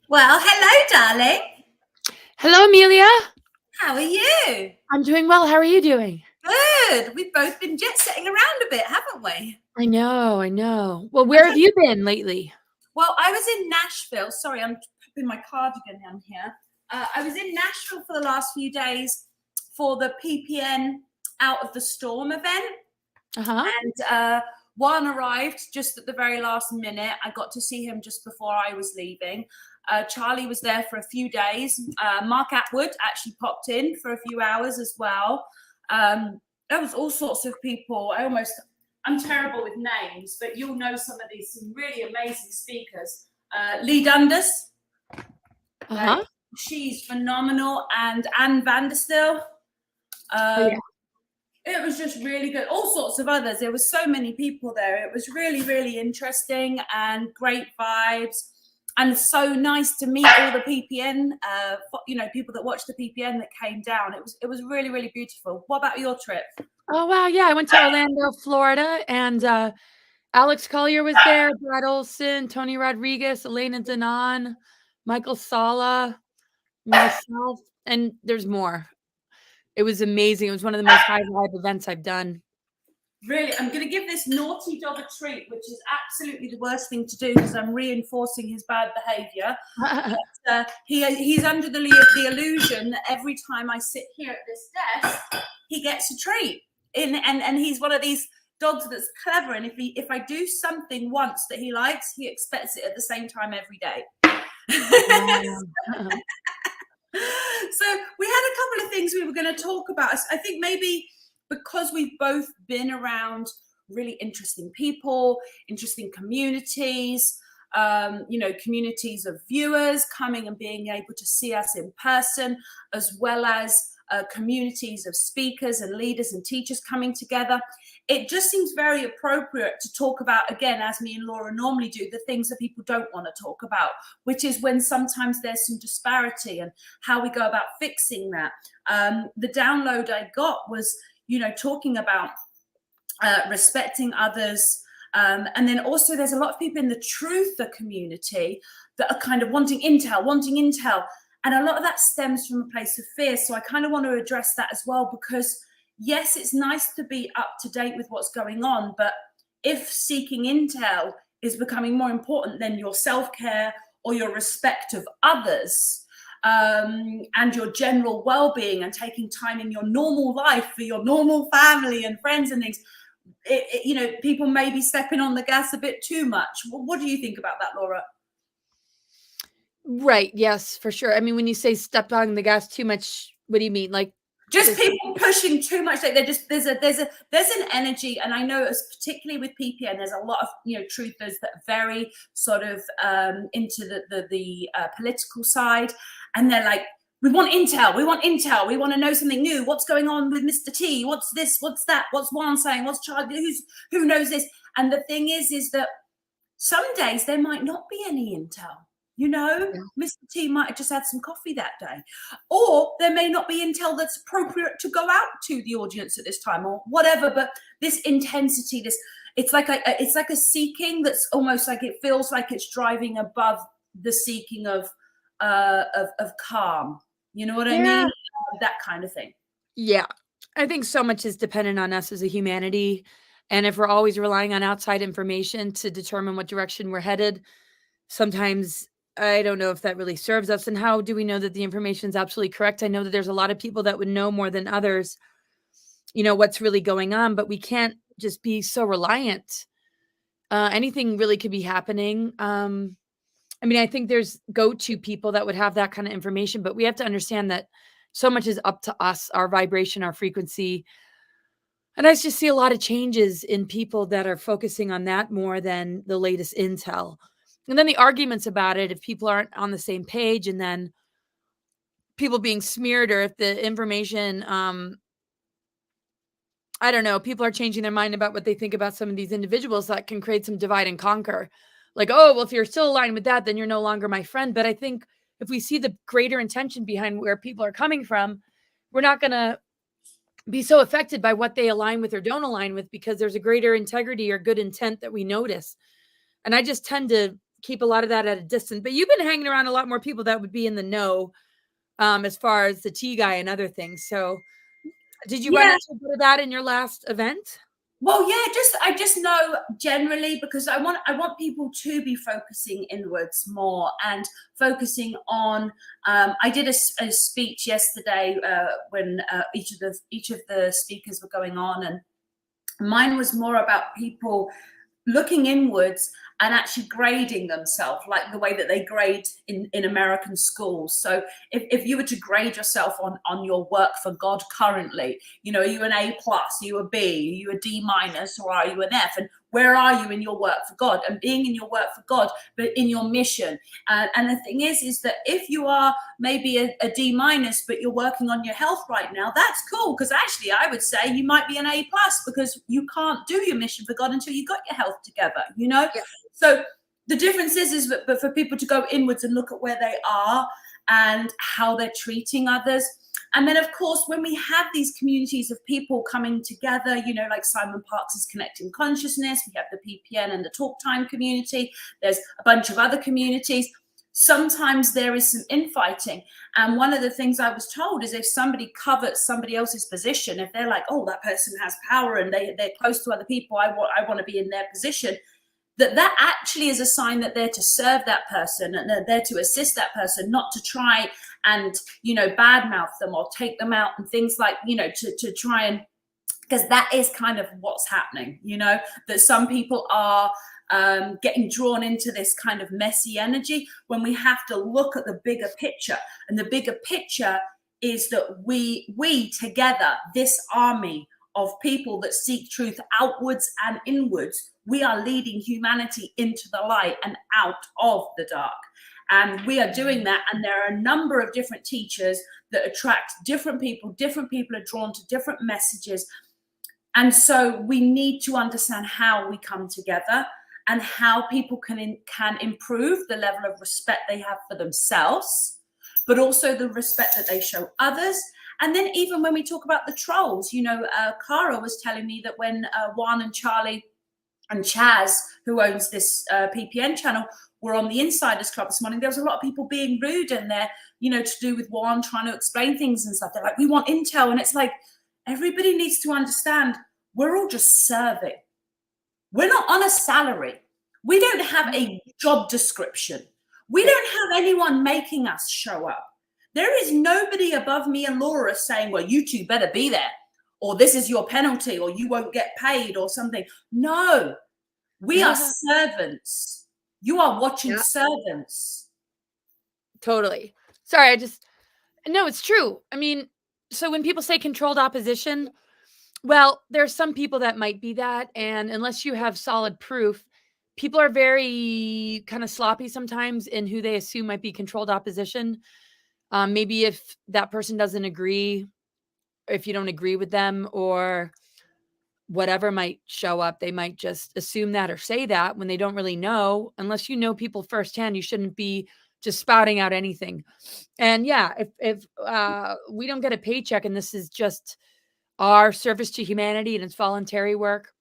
Well, hello, darling. Hello, Amelia. How are you? I'm doing well. How are you doing? Good. We've both been jet setting around a bit, haven't we? I know, I know. Well, I'm where have just, you been lately? well, I was in Nashville. Sorry, I'm putting my cardigan down here. I was in Nashville for the last few days for the PPN Out of the Storm event. Uh-huh. And Juan arrived just at the very last minute. I got to see him just before I was leaving. Charlie was there for a few days. Mark Atwood actually popped in for a few hours as well. There was all sorts of people. I'm terrible with names, but you'll know some of these, some really amazing speakers. Lee Dundas, Uh-huh. she's phenomenal, and Anne Vanderstill. Oh, yeah. It was just really good. All sorts of others. There was so many people there. It was really, really interesting and great vibes. And so nice to meet all the PPN, people that watched the PPN that came down. It was really, really beautiful. What about your trip? Oh, wow. Yeah, I went to Orlando, Florida, and Alex Collier was there, Brad Olson, Tony Rodriguez, Elena Danan, Michael Sala, myself, and there's more. It was amazing. It was one of the most high vibe events I've done. Really, I'm going to give this naughty dog a treat, which is absolutely the worst thing to do because I'm reinforcing his bad behavior. He's under the illusion that every time I sit here at this desk, he gets a treat. And he's one of these dogs that's clever. And if I do something once that he likes, he expects it at the same time every day. So we had a couple of things we were going to talk about. I think maybe because we've both been around really interesting people, interesting communities, communities of viewers coming and being able to see us in person, as well as communities of speakers and leaders and teachers coming together. It just seems very appropriate to talk about, again, as me and Laura normally do, the things that people don't want to talk about, which is when sometimes there's some disparity and how we go about fixing that. The download I got was, talking about respecting others. And then also there's a lot of people in the truther community that are kind of wanting intel. And a lot of that stems from a place of fear. So I kind of want to address that as well, because yes, it's nice to be up to date with what's going on. But if seeking intel is becoming more important than your self-care or your respect of others, and your general well-being and taking time in your normal life for your normal family and friends and things, people may be stepping on the gas a bit too much. What do you think about that, Laura? Right. Yes, for sure. I mean, when you say step on the gas too much, what do you mean? Like just people pushing too much. Like they're just there's an energy, and I know as particularly with PPN, there's a lot of truthers that are very sort of into the political side, and they're like, we want intel, we want to know something new. What's going on with Mr. T? What's this? What's that? What's Juan saying? What's Charlie? Who knows this? And the thing is that some days there might not be any intel. Yeah. Mr. T might have just had some coffee that day. Or there may not be intel that's appropriate to go out to the audience at this time or whatever. But this intensity, it's like a seeking that's almost like it feels like it's driving above the seeking of calm. You know what I mean? That kind of thing. Yeah. I think so much is dependent on us as a humanity. And if we're always relying on outside information to determine what direction we're headed, sometimes I don't know if that really serves us. And how do we know that the information is absolutely correct? I know that there's a lot of people that would know more than others, what's really going on, but we can't just be so reliant. Anything really could be happening. I mean, I think there's go-to people that would have that kind of information, but we have to understand that so much is up to us, our vibration, our frequency. And I just see a lot of changes in people that are focusing on that more than the latest intel. And then the arguments about it, if people aren't on the same page, and then people being smeared, or if the information, I don't know, people are changing their mind about what they think about some of these individuals, that can create some divide and conquer. Like, oh, well, if you're still aligned with that, then you're no longer my friend. But I think if we see the greater intention behind where people are coming from, we're not going to be so affected by what they align with or don't align with, because there's a greater integrity or good intent that we notice. And I just tend to keep a lot of that at a distance. But you've been hanging around a lot more people that would be in the know, as far as the tea guy and other things. So did you run Yeah. into a bit of that in your last event? Well, yeah, just I just know generally, because I want people to be focusing inwards more and focusing on. I did a speech yesterday when each of the speakers were going on, and mine was more about people looking inwards and actually grading themselves like the way that they grade in American schools. So if you were to grade yourself on your work for God currently, are you an A plus, are you a B, are you a D minus, or are you an F? And where are you in your work for God? And being in your work for God, but in your mission. And the thing is that if you are maybe a D minus, but you're working on your health right now, that's cool. Because actually, I would say you might be an A plus, because you can't do your mission for God until you got your health together. Yeah. So the difference is but for people to go inwards and look at where they are and how they're treating others. And then, of course, when we have these communities of people coming together, like Simon Parks' Connecting Consciousness, we have the PPN and the Talk Time community, there's a bunch of other communities. Sometimes there is some infighting. And one of the things I was told is if somebody covets somebody else's position, if they're like, oh, that person has power and they're close to other people, I want to be in their position, that actually is a sign that they're to serve that person and they're there to assist that person, not to try and badmouth them or take them out and things like to try and, because that is kind of what's happening, that some people are getting drawn into this kind of messy energy when we have to look at the bigger picture. And the bigger picture is that we together, this army of people that seek truth outwards and inwards, we are leading humanity into the light and out of the dark. And we are doing that. And there are a number of different teachers that attract different people. Different people are drawn to different messages. And so we need to understand how we come together and how people can improve the level of respect they have for themselves, but also the respect that they show others. And then even when we talk about the trolls, Cara was telling me that when Juan and Charlie and Chaz, who owns this PPN channel, were on the Insiders Club this morning, there was a lot of people being rude in there, to do with Juan trying to explain things and stuff. They're like, we want intel. And it's like, everybody needs to understand we're all just serving. We're not on a salary. We don't have a job description. We don't have anyone making us show up. There is nobody above me and Laura saying, well, you two better be there, or this is your penalty, or you won't get paid, or something. No, we are servants. You are watching servants. Totally. Sorry, no, it's true. I mean, so when people say controlled opposition, well, there's some people that might be that. And unless you have solid proof, people are very kind of sloppy sometimes in who they assume might be controlled opposition. Maybe if that person doesn't agree, if you don't agree with them or whatever might show up, they might just assume that or say that when they don't really know. Unless you know people firsthand, you shouldn't be just spouting out anything. And yeah, if we don't get a paycheck and this is just our service to humanity and it's voluntary work,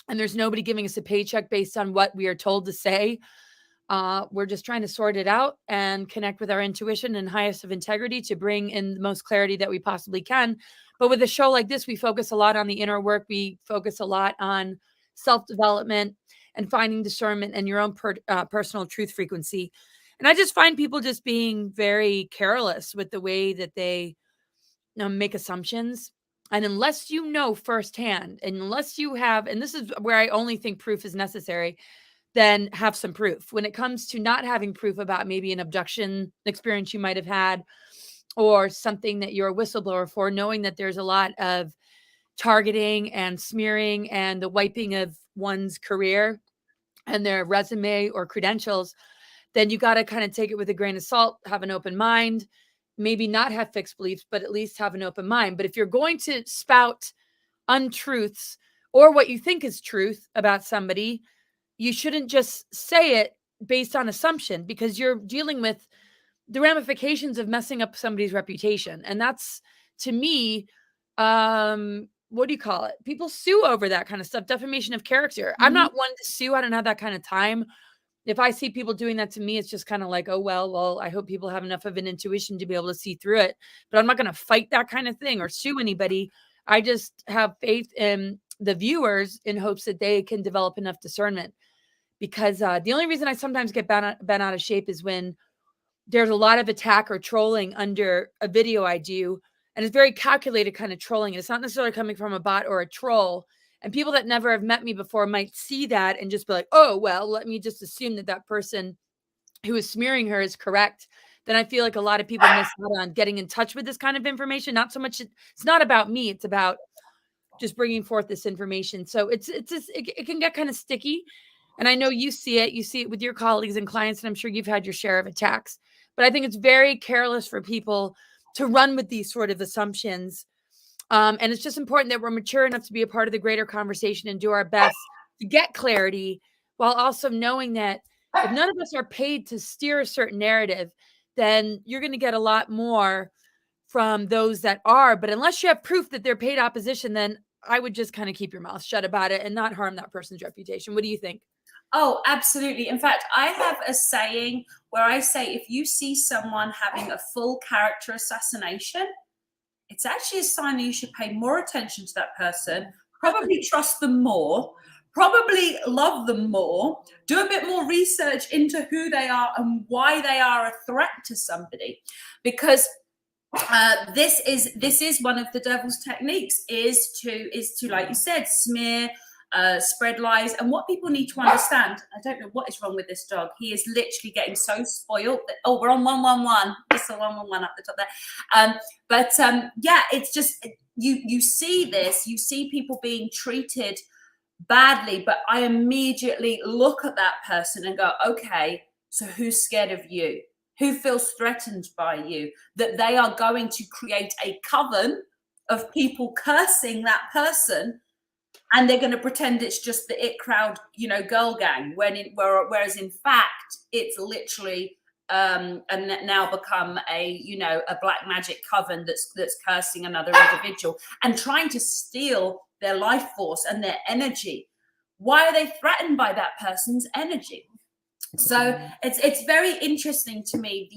and there's nobody giving us a paycheck based on what we are told to say, we're just trying to sort it out and connect with our intuition and highest of integrity to bring in the most clarity that we possibly can. But with a show like this, we focus a lot on the inner work. We focus a lot on self-development and finding discernment and your own personal truth frequency. And I just find people just being very careless with the way that they make assumptions. And unless you know firsthand, and unless you have, and this is where I only think proof is necessary, then have some proof. When it comes to not having proof about maybe an abduction experience you might have had or something that you're a whistleblower for, knowing that there's a lot of targeting and smearing and the wiping of one's career and their resume or credentials, then you got to kind of take it with a grain of salt, have an open mind, maybe not have fixed beliefs, but at least have an open mind. But if you're going to spout untruths or what you think is truth about somebody, you shouldn't just say it based on assumption, because you're dealing with the ramifications of messing up somebody's reputation. And that's, to me, what do you call it? People sue over that kind of stuff, defamation of character. I'm not one to sue. I don't have that kind of time. If I see people doing that to me, it's just kind of like, oh, well, I hope people have enough of an intuition to be able to see through it. But I'm not going to fight that kind of thing or sue anybody. I just have faith in the viewers in hopes that they can develop enough discernment. Because the only reason I sometimes get bent out of shape is when there's a lot of attack or trolling under a video I do. And it's very calculated kind of trolling. It's not necessarily coming from a bot or a troll. And people that never have met me before might see that and just be like, oh, well, let me just assume that that person who is smearing her is correct. Then I feel like a lot of people miss out on getting in touch with this kind of information. Not so much, it's not about me. It's about just bringing forth this information. So it's just, it can get kind of sticky. And I know you see it with your colleagues and clients, and I'm sure you've had your share of attacks. But I think it's very careless for people to run with these sort of assumptions. And it's just important that we're mature enough to be a part of the greater conversation and do our best to get clarity, while also knowing that if none of us are paid to steer a certain narrative, then you're going to get a lot more from those that are. But unless you have proof that they're paid opposition, then I would just kind of keep your mouth shut about it and not harm that person's reputation. What do you think? Oh, absolutely. In fact, I have a saying where I say if you see someone having a full character assassination, it's actually a sign that you should pay more attention to that person, probably trust them more, probably love them more, do a bit more research into who they are and why they are a threat to somebody. Because this is one of the devil's techniques, is to, like you said, smear, spread lies. And what people need to understand, I don't know what is wrong with this dog. He is literally getting so spoiled that, oh, we're on 111. It's a 111 up the top there. Yeah, it's just, you see this, you see people being treated badly, but I immediately look at that person and go, okay, so who's scared of you? Who feels threatened by you? That they are going to create a coven of people cursing that person, and they're going to pretend it's just the it crowd, girl gang, whereas in fact it's literally and now become a black magic coven that's cursing another individual and trying to steal their life force and their energy. Why are they threatened by that person's energy? So it's very interesting to me,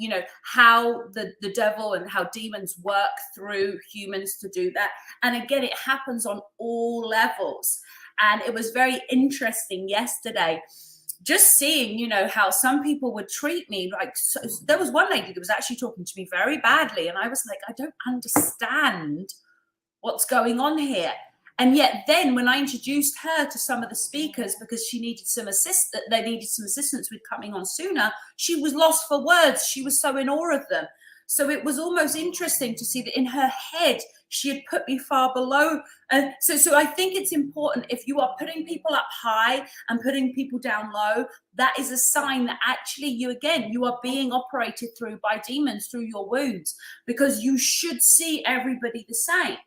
how the devil and how demons work through humans to do that. And again, it happens on all levels. And it was very interesting yesterday just seeing, how some people would treat me like, so, there was one lady that was actually talking to me very badly. And I was like, I don't understand what's going on here. And yet then when I introduced her to some of the speakers, because she needed they needed some assistance with coming on sooner, she was lost for words. She was so in awe of them. So it was almost interesting to see that in her head, she had put me far below. And so I think it's important, if you are putting people up high and putting people down low, that is a sign that actually you are being operated through by demons through your wounds, because you should see everybody the same.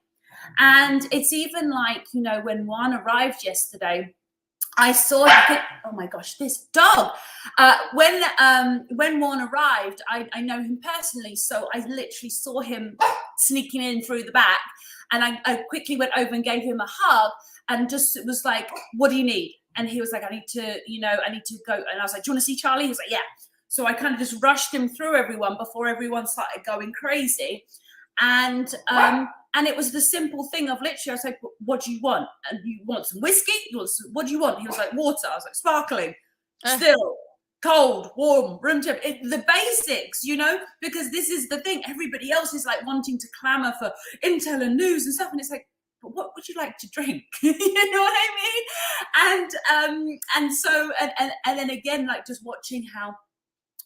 And it's even like, when Juan arrived yesterday, I saw him. Oh my gosh, this dog. When Juan arrived, I know him personally, so I literally saw him sneaking in through the back, and I quickly went over and gave him a hug, and just was like, "What do you need?" And he was like, "I need to go." And I was like, "Do you want to see Charlie?" He was like, "Yeah." So I kind of just rushed him through everyone before everyone started going crazy, and it was the simple thing of literally, I was like, "What do you want? And you want some whiskey? What do you want?" He was like, "Water." I was like, "Sparkling, still, cold, warm, room temp." The basics, because this is the thing. Everybody else is like wanting to clamor for intel and news and stuff, and it's like, but what would you like to drink? You know what I mean? And then again, like just watching how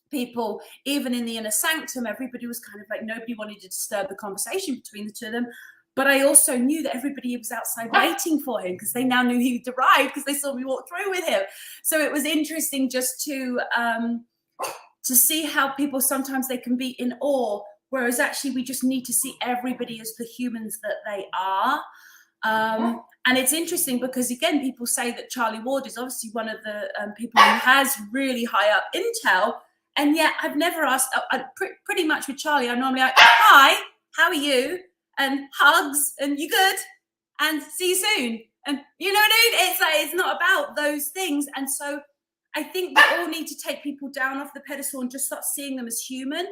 people, even in the inner sanctum, everybody was kind of like, nobody wanted to disturb the conversation between the two of them. But I also knew that everybody was outside waiting for him, because they now knew he'd arrived, because they saw me walk through with him. So it was interesting just to see how people sometimes they can be in awe, whereas actually we just need to see everybody as the humans that they are. And it's interesting because, again, people say that Charlie Ward is obviously one of the people who has really high up intel. And yet I've never asked, pretty much with Charlie, I'm normally like, "Hi, how are you?" And hugs, and "You good?" And "See you soon." And you know what I mean? It's like, it's not about those things. And so I think we all need to take people down off the pedestal and just start seeing them as human.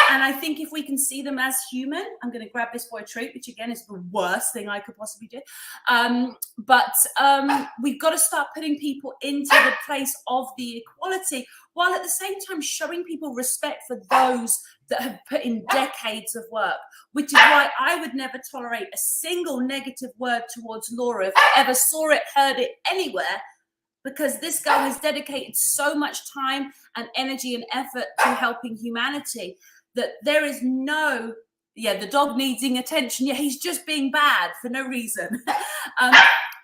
And I think if we can see them as human, I'm going to grab this boy a treat, which again is the worst thing I could possibly do. But we've got to start putting people into the place of the equality, while at the same time showing people respect for those that have put in decades of work, which is why I would never tolerate a single negative word towards Laura if I ever saw it, heard it anywhere, because this girl has dedicated so much time and energy and effort to helping humanity that there is no, yeah, the dog needing attention. Yeah, he's just being bad for no reason.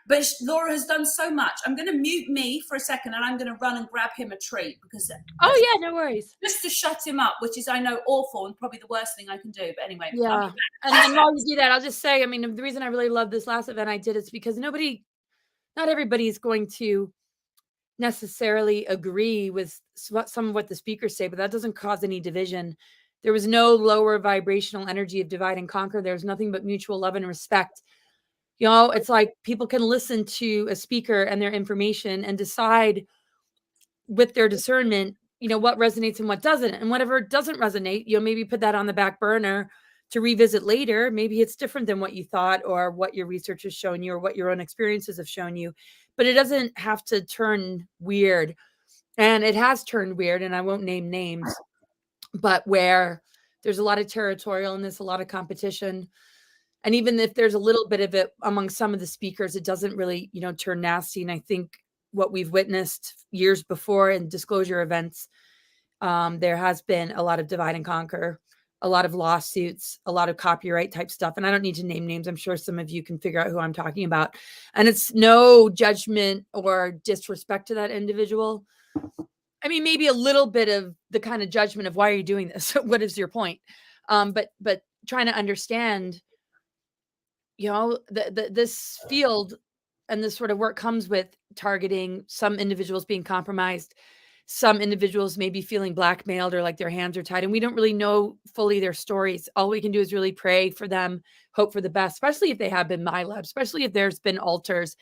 But Laura has done so much. I'm going to mute me for a second and I'm going to run and grab him a treat because oh yeah, no worries. Just to shut him up, which is, I know, awful and probably the worst thing I can do. But anyway, yeah. And while you do that, I'll just say, I mean, the reason I really love this last event I did is because not everybody is going to necessarily agree with some of what the speakers say, but that doesn't cause any division. There was no lower vibrational energy of divide and conquer. There's nothing but mutual love and respect. You know, it's like people can listen to a speaker and their information and decide with their discernment, you know, what resonates and what doesn't. And whatever doesn't resonate, you'll maybe put that on the back burner to revisit later. Maybe it's different than what you thought or what your research has shown you or what your own experiences have shown you. But it doesn't have to turn weird. And it has turned weird, and I won't name names, but where there's a lot of territorialness, a lot of competition. And even if there's a little bit of it among some of the speakers, it doesn't really, you know, turn nasty. And I think what we've witnessed years before in disclosure events, there has been a lot of divide and conquer, a lot of lawsuits, a lot of copyright type stuff. And I don't need to name names. I'm sure some of you can figure out who I'm talking about. And it's no judgment or disrespect to that individual. I mean, maybe a little bit of the kind of judgment of why are you doing this? What is your point? But trying to understand, you know, this field and this sort of work comes with targeting some individuals being compromised, some individuals maybe feeling blackmailed or like their hands are tied, and we don't really know fully their stories. All we can do is really pray for them, hope for the best, especially if they have been misled, especially if there's been altars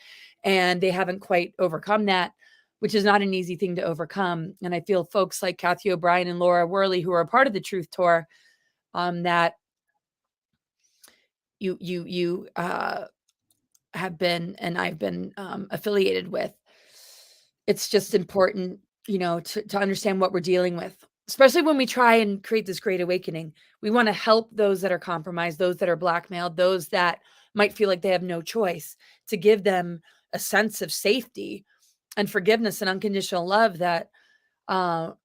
and they haven't quite overcome that, which is not an easy thing to overcome. And I feel folks like Kathy O'Brien and Laura Worley, who are a part of the Truth Tour, that you have been and I've been affiliated with. It's just important, you know, to understand what we're dealing with, especially when we try and create this great awakening. We want to help those that are compromised, those that are blackmailed, those that might feel like they have no choice, to give them a sense of safety and forgiveness and unconditional love, that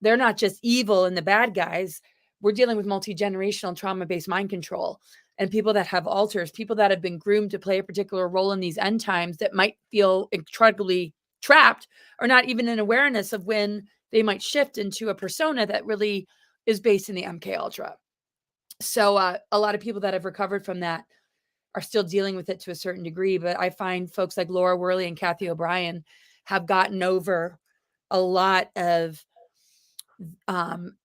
they're not just evil and the bad guys. We're dealing with multi-generational trauma-based mind control and people that have altars, people that have been groomed to play a particular role in these end times that might feel incredibly trapped or not even in awareness of when they might shift into a persona that really is based in the MK Ultra. So a lot of people that have recovered from that are still dealing with it to a certain degree. But I find folks like Laura Worley and Kathy O'Brien have gotten over a lot of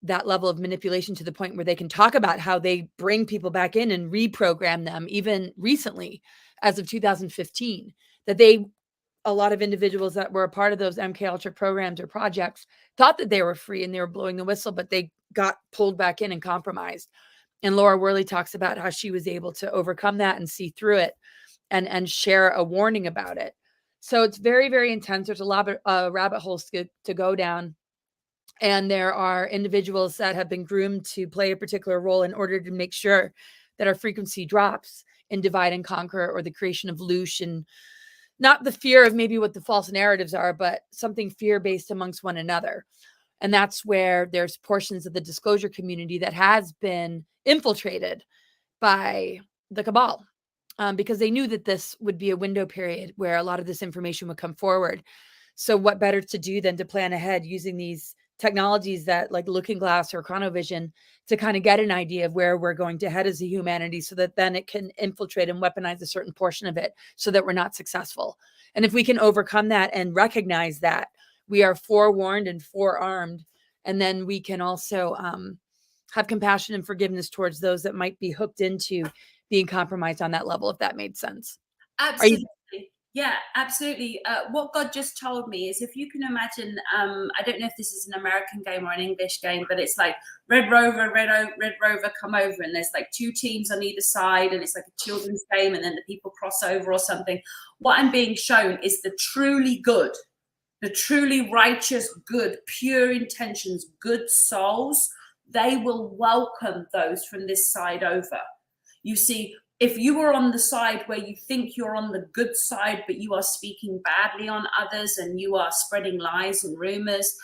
that level of manipulation to the point where they can talk about how they bring people back in and reprogram them, even recently, as of 2015, that a lot of individuals that were a part of those MK Ultra programs or projects thought that they were free and they were blowing the whistle, but they got pulled back in and compromised. And Laura Worley talks about how she was able to overcome that and see through it and share a warning about it. So it's very, very intense. There's a lot of rabbit holes to go down. And there are individuals that have been groomed to play a particular role in order to make sure that our frequency drops in divide and conquer, or the creation of loosh, and not the fear of maybe what the false narratives are, but something fear-based amongst one another. And that's where there's portions of the disclosure community that has been infiltrated by the cabal, because they knew that this would be a window period where a lot of this information would come forward. So what better to do than to plan ahead using these technologies that like Looking Glass or Chronovision to kind of get an idea of where we're going to head as a humanity, so that then it can infiltrate and weaponize a certain portion of it so that we're not successful. And if we can overcome that and recognize that, we are forewarned and forearmed, and then we can also have compassion and forgiveness towards those that might be hooked into being compromised on that level, if that made sense. Absolutely. Yeah, absolutely. What God just told me is, if you can imagine, I don't know if this is an American game or an English game, but it's like Red Rover, Red Rover, come over, and there's like two teams on either side, and it's like a children's game, and then the people cross over or something. What I'm being shown is the truly good, the truly righteous, good, pure intentions, good souls. They will welcome those from this side over. You see, if you are on the side where you think you're on the good side, but you are speaking badly on others and you are spreading lies and rumors,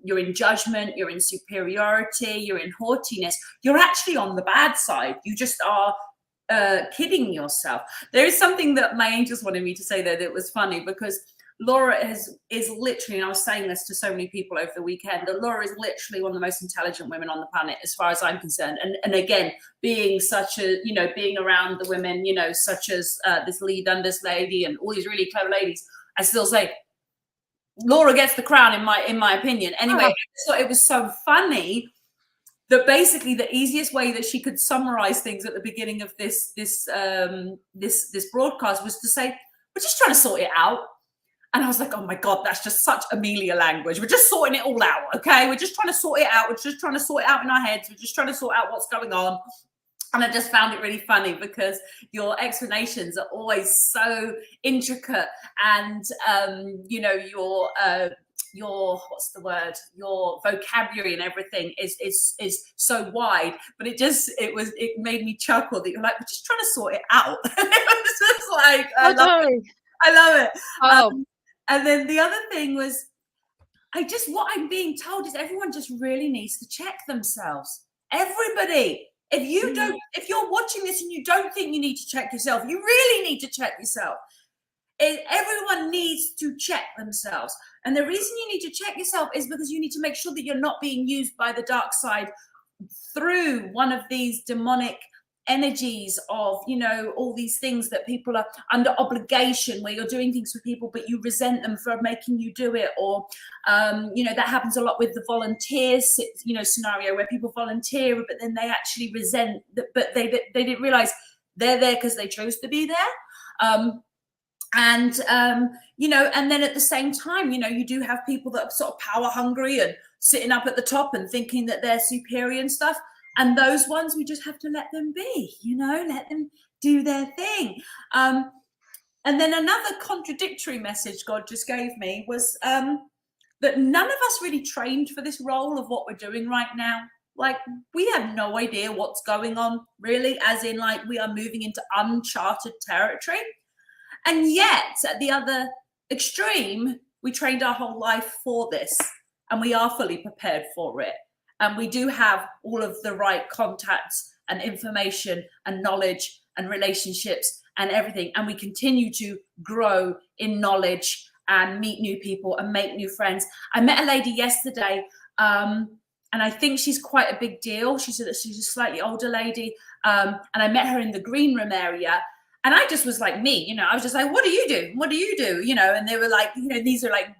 you're in judgment, you're in superiority, you're in haughtiness, you're actually on the bad side. You just are kidding yourself. There is something that my angels wanted me to say there that was funny, because Laura is literally, and I was saying this to so many people over the weekend, that Laura is literally one of the most intelligent women on the planet, as far as I'm concerned. And again, being such a, being around the women, such as this Lee Dundas lady and all these really clever ladies, I still say Laura gets the crown in my opinion. Anyway, I just thought it was so funny that basically the easiest way that she could summarize things at the beginning of this broadcast was to say, we're just trying to sort it out. And I was like, oh my God, that's just such Amelia language. We're just sorting it all out, okay? We're just trying to sort it out. We're just trying to sort it out in our heads. We're just trying to sort out what's going on. And I just found it really funny, because your explanations are always so intricate, and your what's the word, your vocabulary and everything is so wide. But it made me chuckle that you're like, we're just trying to sort it out. And it was just like, I love it. Oh. And then the other thing was, what I'm being told is everyone just really needs to check themselves. Everybody. If you don't, if you're watching this and you don't think you need to check yourself, you really need to check yourself. Everyone needs to check themselves. And the reason you need to check yourself is because you need to make sure that you're not being used by the dark side through one of these demonic energies of, all these things that people are under obligation, where you're doing things for people but you resent them for making you do it, or that happens a lot with the volunteers scenario, where people volunteer but then they actually resent that, but they didn't realize they're there because they chose to be there. And then at the same time, you do have people that are sort of power hungry and sitting up at the top and thinking that they're superior and stuff. And those ones, we just have to let them be, let them do their thing. And then another contradictory message God just gave me was that none of us really trained for this role of what we're doing right now. Like, we have no idea what's going on, really, as in, like, we are moving into uncharted territory. And yet, at the other extreme, we trained our whole life for this, and we are fully prepared for it. And we do have all of the right contacts and information and knowledge and relationships and everything. And we continue to grow in knowledge and meet new people and make new friends. I met a lady yesterday, and I think she's quite a big deal. She's a slightly older lady. And I met her in the green room area. And I just was like me, I was just like, what do you do? What do you do? And they were like, these are like,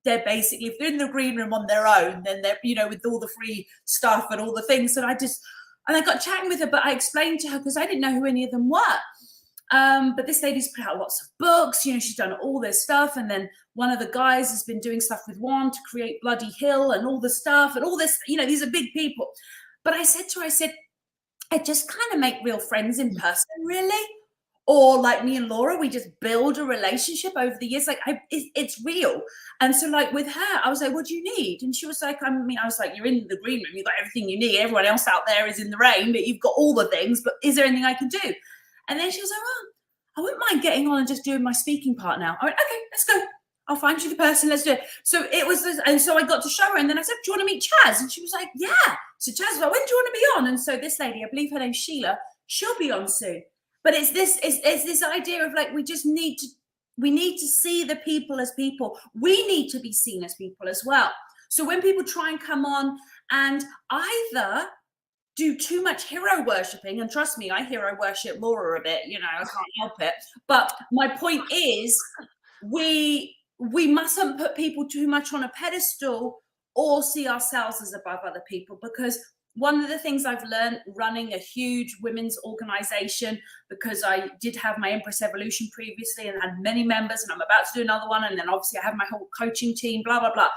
they're basically, if they're in the green room on their own, then they're, with all the free stuff and all the things. And I got chatting with her, but I explained to her, because I didn't know who any of them were. But this lady's put out lots of books, she's done all this stuff. And then one of the guys has been doing stuff with one to create Bloody Hill and all the stuff and all this, these are big people. But I said to her, I just kind of make real friends in person, really. Or like me and Laura, we just build a relationship over the years. Like, it's real. And so, like, with her, I was like, what do you need? And she was like, I was like, you're in the green room. You've got everything you need. Everyone else out there is in the rain, but you've got all the things. But is there anything I can do? And then she was like, oh, I wouldn't mind getting on and just doing my speaking part now. I went, okay, let's go. I'll find you the person. Let's do it. So it was this, and so I got to show her. And then I said, do you want to meet Chaz? And she was like, yeah. So Chaz was like, when do you want to be on? And so this lady, I believe her name's Sheila, she'll be on soon. But it's this idea of, like, we need to see the people as people. We need to be seen as people as well. So when people try and come on and either do too much hero worshipping, and trust me, I hero worship Laura a bit, I can't help it. But my point is, we mustn't put people too much on a pedestal or see ourselves as above other people, because one of the things I've learned running a huge women's organization, because I did have my Empress Evolution previously and had many members, and I'm about to do another one. And then obviously I have my whole coaching team, blah, blah, blah,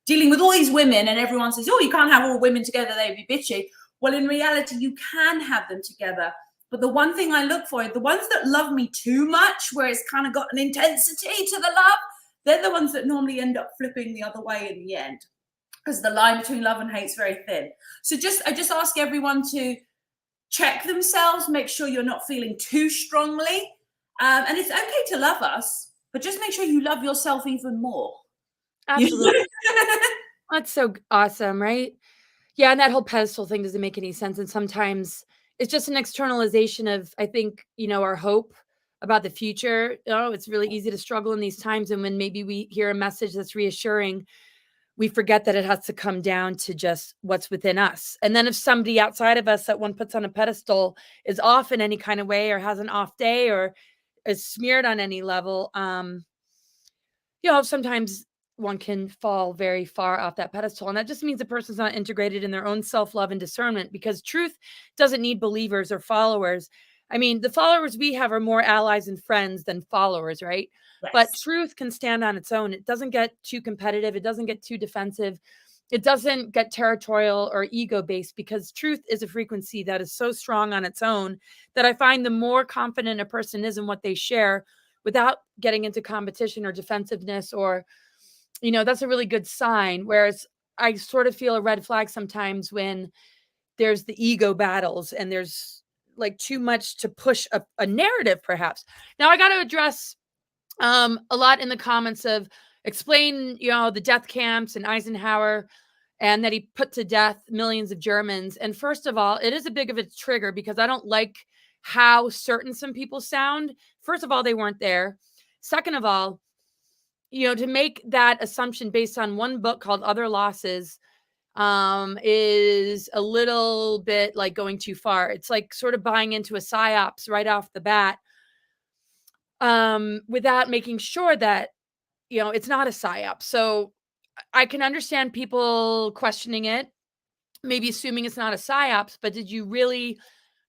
dealing with all these women. And everyone says, oh, you can't have all women together, they'd be bitchy. Well, in reality, you can have them together. But the one thing I look for, the ones that love me too much, where it's kind of got an intensity to the love, they're the ones that normally end up flipping the other way in the end, because the line between love and hate is very thin. So I just ask everyone to check themselves, make sure you're not feeling too strongly. And it's okay to love us, but just make sure you love yourself even more. Absolutely. That's so awesome, right? Yeah, and that whole pedestal thing doesn't make any sense, and sometimes it's just an externalization of, I think, our hope about the future. It's really easy to struggle in these times, and when maybe we hear a message that's reassuring, we forget that it has to come down to just what's within us. And then if somebody outside of us that one puts on a pedestal is off in any kind of way, or has an off day, or is smeared on any level, sometimes one can fall very far off that pedestal. And that just means the person's not integrated in their own self-love and discernment, because truth doesn't need believers or followers. I mean, the followers we have are more allies and friends than followers, right? Yes. But truth can stand on its own. It doesn't get too competitive. It doesn't get too defensive. It doesn't get territorial or ego based, because truth is a frequency that is so strong on its own that I find the more confident a person is in what they share, without getting into competition or defensiveness, or that's a really good sign. Whereas I sort of feel a red flag sometimes when there's the ego battles and there's like too much to push a narrative, perhaps. Now I got to address a lot in the comments of explain, the death camps and Eisenhower, and that he put to death millions of Germans. And first of all, it is a big of a trigger, because I don't like how certain some people sound. First of all, they weren't there. Second of all, to make that assumption based on one book called Other Losses is a little bit like going too far. It's like sort of buying into a psyops right off the bat, without making sure that, it's not a psyop. So I can understand people questioning it, maybe assuming it's not a psyops, but did you really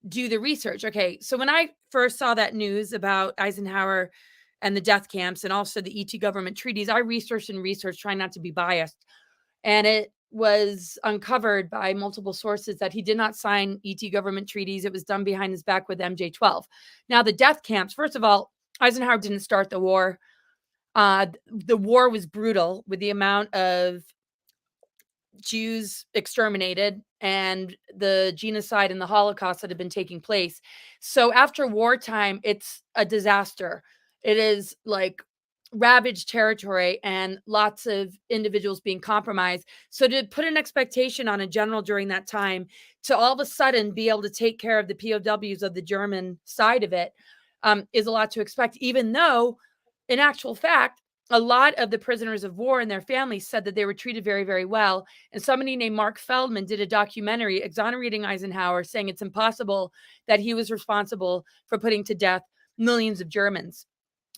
do the research? Okay, so when I first saw that news about Eisenhower and the death camps and also the ET government treaties, I researched, trying not to be biased. And it was uncovered by multiple sources that he did not sign ET government treaties. It was done behind his back with MJ-12. Now, the death camps, first of all, Eisenhower didn't start the war. The war was brutal, with the amount of Jews exterminated and the genocide and the Holocaust that had been taking place. So after wartime, it's a disaster. It is like ravaged territory and lots of individuals being compromised. So to put an expectation on a general during that time to all of a sudden be able to take care of the POWs of the German side of it is a lot to expect, even though in actual fact, a lot of the prisoners of war and their families said that they were treated very, very well. And somebody named Mark Feldman did a documentary exonerating Eisenhower, saying it's impossible that he was responsible for putting to death millions of Germans.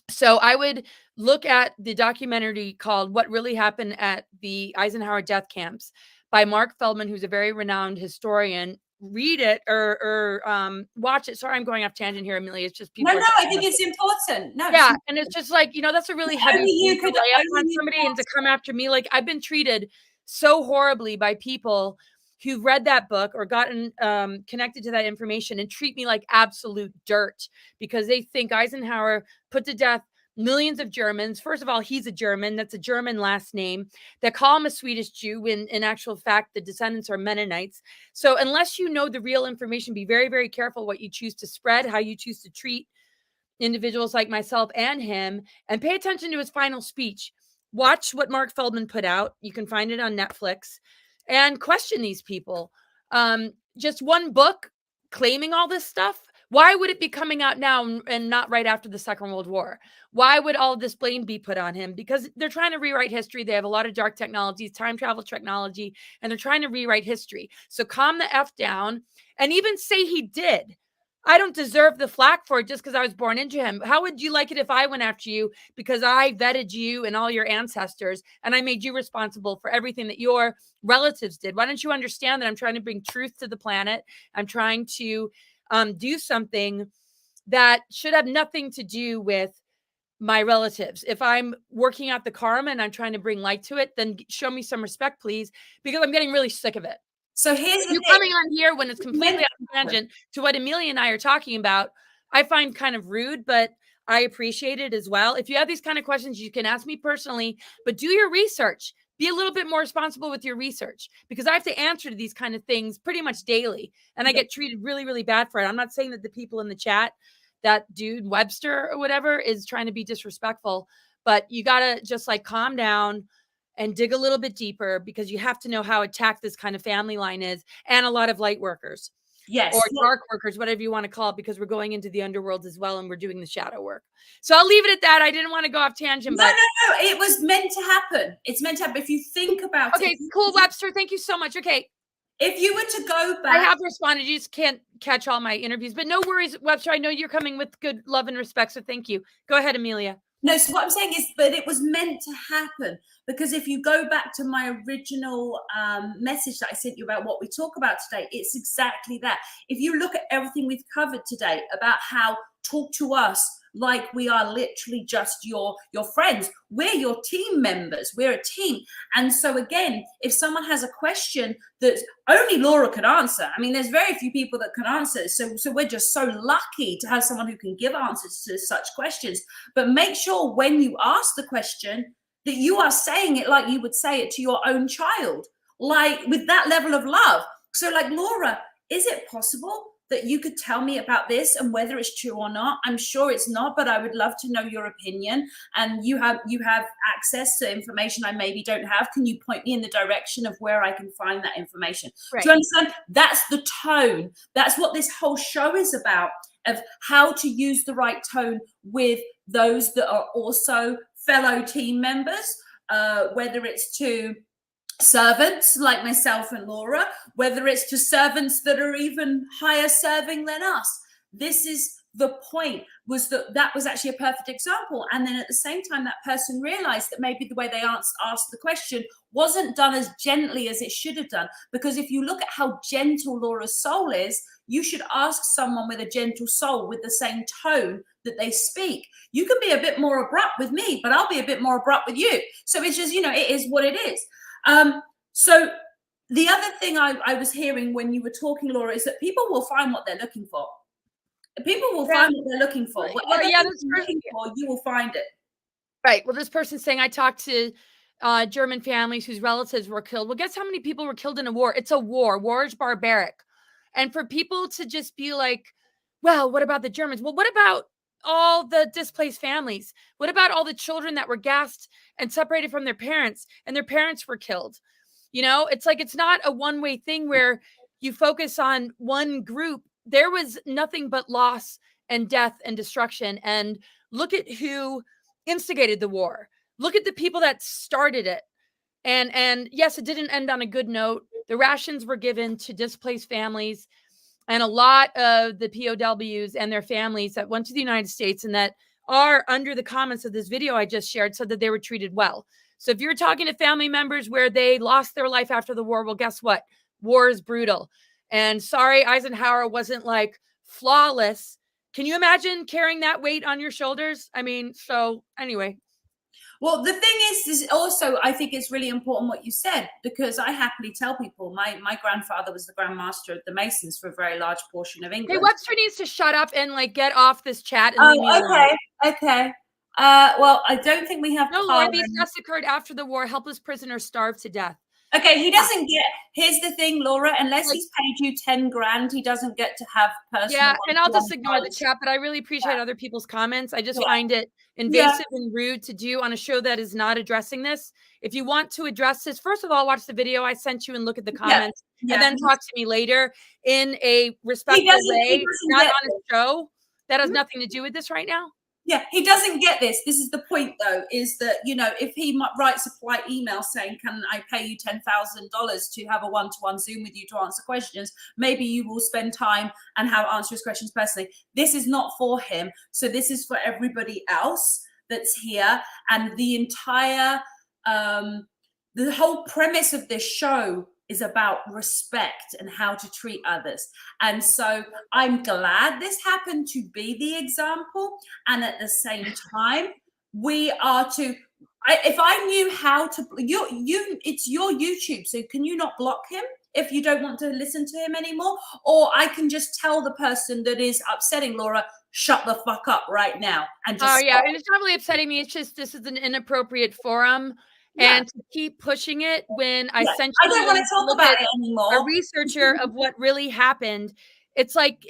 So I would look at the documentary called What Really Happened at the Eisenhower Death Camps by Mark Feldman, who's a very renowned historian. Read it or watch it. Sorry, I'm going off tangent here, Amelia. It's just people. No, I think it's important. No, yeah, and it's just like, that's a really heavy you thing could to lay up on somebody and to come after me. Like, I've been treated so horribly by people who've read that book or gotten connected to that information and treat me like absolute dirt, because they think Eisenhower put to death millions of Germans. First of all, he's a German. That's a German last name. They call him a Swedish Jew when in actual fact, the descendants are Mennonites. So unless you know the real information, be very, very careful what you choose to spread, how you choose to treat individuals like myself and him, and pay attention to his final speech. Watch what Mark Feldman put out. You can find it on Netflix, and question these people. Just one book claiming all this stuff. Why would it be coming out now and not right after the Second World War? Why would all this blame be put on him? Because they're trying to rewrite history. They have a lot of dark technologies, time travel technology, and they're trying to rewrite history. So calm the F down and even say he did. I don't deserve the flack for it just because I was born into him. How would you like it if I went after you because I vetted you and all your ancestors and I made you responsible for everything that your relatives did? Why don't you understand that I'm trying to bring truth to the planet? I'm trying to do something that should have nothing to do with my relatives. If I'm working out the karma and I'm trying to bring light to it, then show me some respect, please, because I'm getting really sick of it. So here's the You thing. coming on here when it's completely out of tangent to what Amelia and I are talking about, I find kind of rude, but I appreciate it as well. If you have these kind of questions, you can ask me personally, but do your research. Be a little bit more responsible with your research because I have to answer to these kind of things pretty much daily, and I get treated really, really bad for it. I'm not saying that the people in the chat, that dude Webster or whatever, is trying to be disrespectful, but you gotta just like calm down and dig a little bit deeper because you have to know how attacked this kind of family line is, and a lot of light workers Yes. or dark workers, whatever you want to call it, because we're going into the underworld as well and we're doing the shadow work. So I'll leave it at that. I didn't want to go off tangent, No, but no, no. It was meant to happen. It's meant to happen. If you think about okay, it, cool, Webster. Thank you so much. Okay, if you were to go I back, have responded. You just can't catch all my interviews, but no worries, Webster. I know you're coming with good love and respect, so thank you. Go ahead, Amelia. no, so what I'm saying is, but it was meant to happen because if you go back to my original message that I sent you about what we talk about today, it's exactly that. If you look at everything we've covered today about how talk to us like we are literally just your friends, we're your team members, we're a team. And so again, if someone has a question that only Laura could answer, I mean, there's very few people that can answer, so we're just so lucky to have someone who can give answers to such questions. But make sure when you ask the question that you are saying it like you would say it to your own child, like with that level of love. So like, Laura, is it possible that you could tell me about this and whether it's true or not? I'm sure it's not, but I would love to know your opinion. And you have access to information I maybe don't have. Can you point me in the direction of where I can find that information? Right. Do you understand? That's the tone. That's what this whole show is about, of how to use the right tone with those that are also fellow team members, whether it's to servants like myself and Laura, whether it's to servants that are even higher serving than us. This is the point, was that was actually a perfect example. And then at the same time, that person realized that maybe the way they asked the question wasn't done as gently as it should have done. Because if you look at how gentle Laura's soul is, you should ask someone with a gentle soul with the same tone that they speak. You can be a bit more abrupt with me, but I'll be a bit more abrupt with you. So it's just, it is what it is. So the other thing I was hearing when you were talking, Laura, is that people will find what they're looking for. People will find what they're looking for. Whatever you're looking for, you will find it. Right. Well, this person's saying I talked to German families whose relatives were killed. Well, guess how many people were killed in a war? It's a war. War is barbaric. And for people to just be like, well, what about the Germans? Well, what about all the displaced families? What about all the children that were gassed and separated from their parents and their parents were killed? It's like, it's not a one-way thing where you focus on one group. There was nothing but loss and death and destruction. And look at who instigated the war. Look at the people that started it. And yes, it didn't end on a good note. The rations were given to displaced families, and a lot of the POWs and their families that went to the United States and that are under the comments of this video I just shared said that they were treated well. So if you're talking to family members where they lost their life after the war, well, guess what? War is brutal. And sorry, Eisenhower wasn't like flawless. Can you imagine carrying that weight on your shoulders? I mean, so anyway. Well, the thing is also, I think it's really important what you said, because I happily tell people my grandfather was the Grand Master of the Masons for a very large portion of England. Hey, Webster needs to shut up and like get off this chat. And okay. Well, I don't think we have. No, Lord, these deaths occurred after the war. Helpless prisoners starved to death. Okay, he doesn't get. Here's the thing, Laura. Unless he's paid you 10 grand, he doesn't get to have personal. Yeah, and I'll just ignore the chat, but I really appreciate other people's comments. I just find it invasive and rude to do on a show that is not addressing this. If you want to address this, first of all, watch the video I sent you and look at the comments, and then talk to me later in a respectful way, not on a show. That has nothing to do with this right now. Yeah, he doesn't get this. This is the point, though, is that, if he writes a polite email saying, "Can I pay you $10,000 to have a one-to-one Zoom with you to answer questions?" Maybe you will spend time and answer his questions personally. This is not for him. So this is for everybody else that's here. And the whole premise of this show is about respect and how to treat others. And so I'm glad this happened to be the example. And at the same time, we are to, if I knew how to, it's your YouTube. So can you not block him if you don't want to listen to him anymore? Or I can just tell the person that is upsetting Laura, shut the fuck up right now. And just Oh, yeah, and it's not really upsetting me. It's just this is an inappropriate forum, yeah, and to keep pushing it when I yeah. sent I you don't a want to link to talk look about at it a anymore. researcher of what really happened. It's like,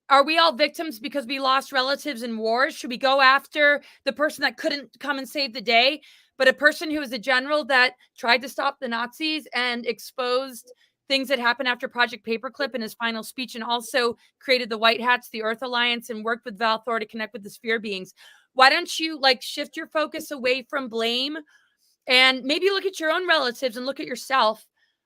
are we all victims because we lost relatives in wars? Should we go after the person that couldn't come and save the day, but a person who was a general that tried to stop the Nazis and exposed things that happened after Project Paperclip in his final speech, and also created the White Hats, the Earth Alliance, and worked with Val Thor to connect with the sphere beings? Why don't you shift your focus away from blame and maybe look at your own relatives and look at yourself?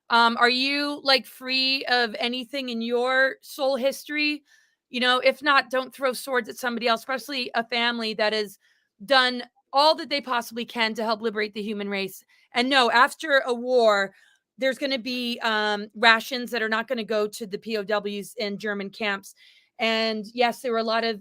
Are you free of anything in your soul history? If not, don't throw swords at somebody else, especially a family that has done all that they possibly can to help liberate the human race. And no, after a war, there's going to be rations that are not going to go to the POWs in German camps. And yes, there were a lot of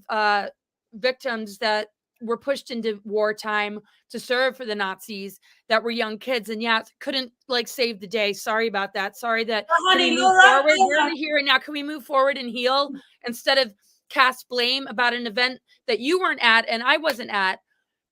victims that were pushed into wartime to serve for the Nazis that were young kids, and yeah, couldn't save the day. Sorry about that. Sorry that. Oh, Can we honey, move Laura, forward? We're in the here and now. Can we move forward and heal instead of cast blame about an event that you weren't at and I wasn't at?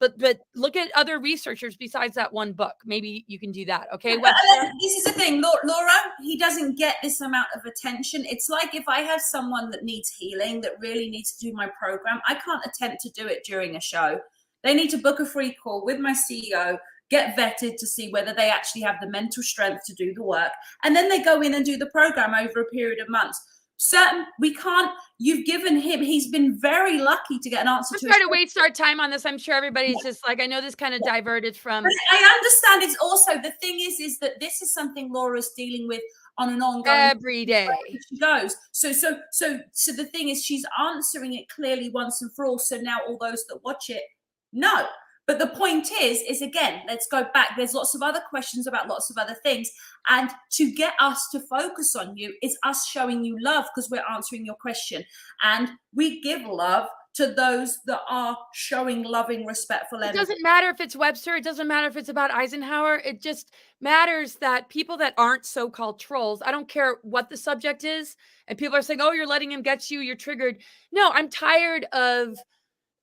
But look at other researchers besides that one book. Maybe you can do that. Okay, Webster? this is the thing, Laura, he doesn't get this amount of attention. It's like if I have someone that needs healing, that really needs to do my program, I can't attempt to do it during a show. They need to book a free call with my CEO, get vetted to see whether they actually have the mental strength to do the work, and then they go in and do the program over a period of months. We can't. You've given him, he's been very lucky to get an answer Let's to try his to question. waste our time on this. I'm sure everybody's just I know this kind of diverted from But I understand. It's also, the thing is that this is something Laura's dealing with on an ongoing every day. she goes. So the thing is, she's answering it clearly once and for all. So now all those that watch it know. But the point is again, let's go back. There's lots of other questions about lots of other things. And to get us to focus on you is us showing you love, because we're answering your question. And we give love to those that are showing loving, respectful It energy. doesn't matter if it's Webster. It doesn't matter if it's about Eisenhower. It just matters that people that aren't so-called trolls, I don't care what the subject is, and people are saying, oh, you're letting him get you, you're triggered. No, I'm tired of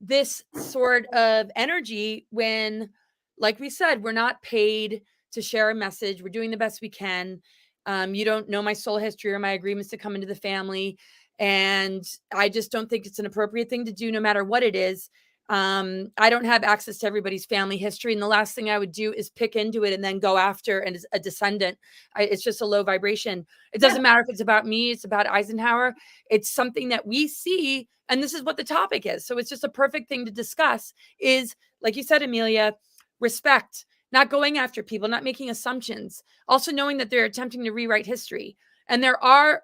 this sort of energy when, like we said, we're not paid to share a message. We're doing the best we can. You don't know my soul history or my agreements to come into the family. And I just don't think it's an appropriate thing to do, no matter what it is. I don't have access to everybody's family history. And the last thing I would do is pick into it and then go after a descendant. It's just a low vibration. It Yeah. doesn't matter if it's about me, it's about Eisenhower. It's something that we see, and this is what the topic is. So it's just a perfect thing to discuss is, like you said, Amelia, respect, not going after people, not making assumptions, also knowing that they're attempting to rewrite history. And there are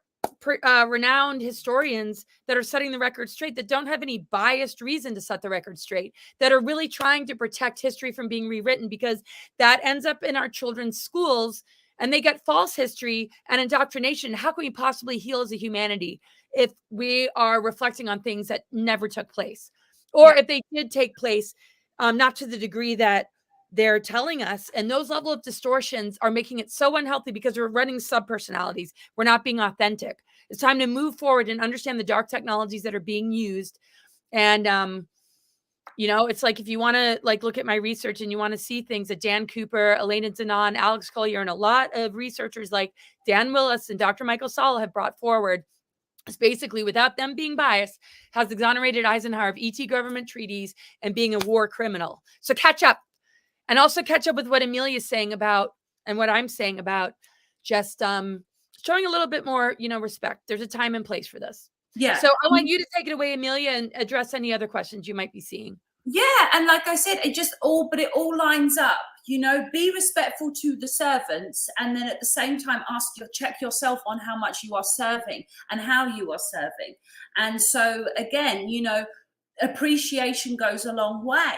renowned historians that are setting the record straight, that don't have any biased reason to set the record straight, that are really trying to protect history from being rewritten, because that ends up in our children's schools and they get false history and indoctrination. How can we possibly heal as a humanity if we are reflecting on things that never took place, or Yeah. if they did take place, not to the degree that they're telling us? And those level of distortions are making it so unhealthy because we're running sub personalities. We're not being authentic. It's time to move forward and understand the dark technologies that are being used. And it's like, if you want to look at my research and you want to see things that Dan Cooper, Elena Danan, Alex Collier, and a lot of researchers like Dan Willis and Dr. Michael Salla have brought forward, is basically, without them being biased, has exonerated Eisenhower of ET government treaties and being a war criminal. So catch up. And also catch up with what Amelia's saying about, and what I'm saying about, just showing a little bit more, respect. There's a time and place for this. Yeah. So I want you to take it away, Amelia, and address any other questions you might be seeing. Yeah, and like I said, it all lines up. You know, be respectful to the servants, and then at the same time, check yourself on how much you are serving and how you are serving. And so, again, you know, appreciation goes a long way,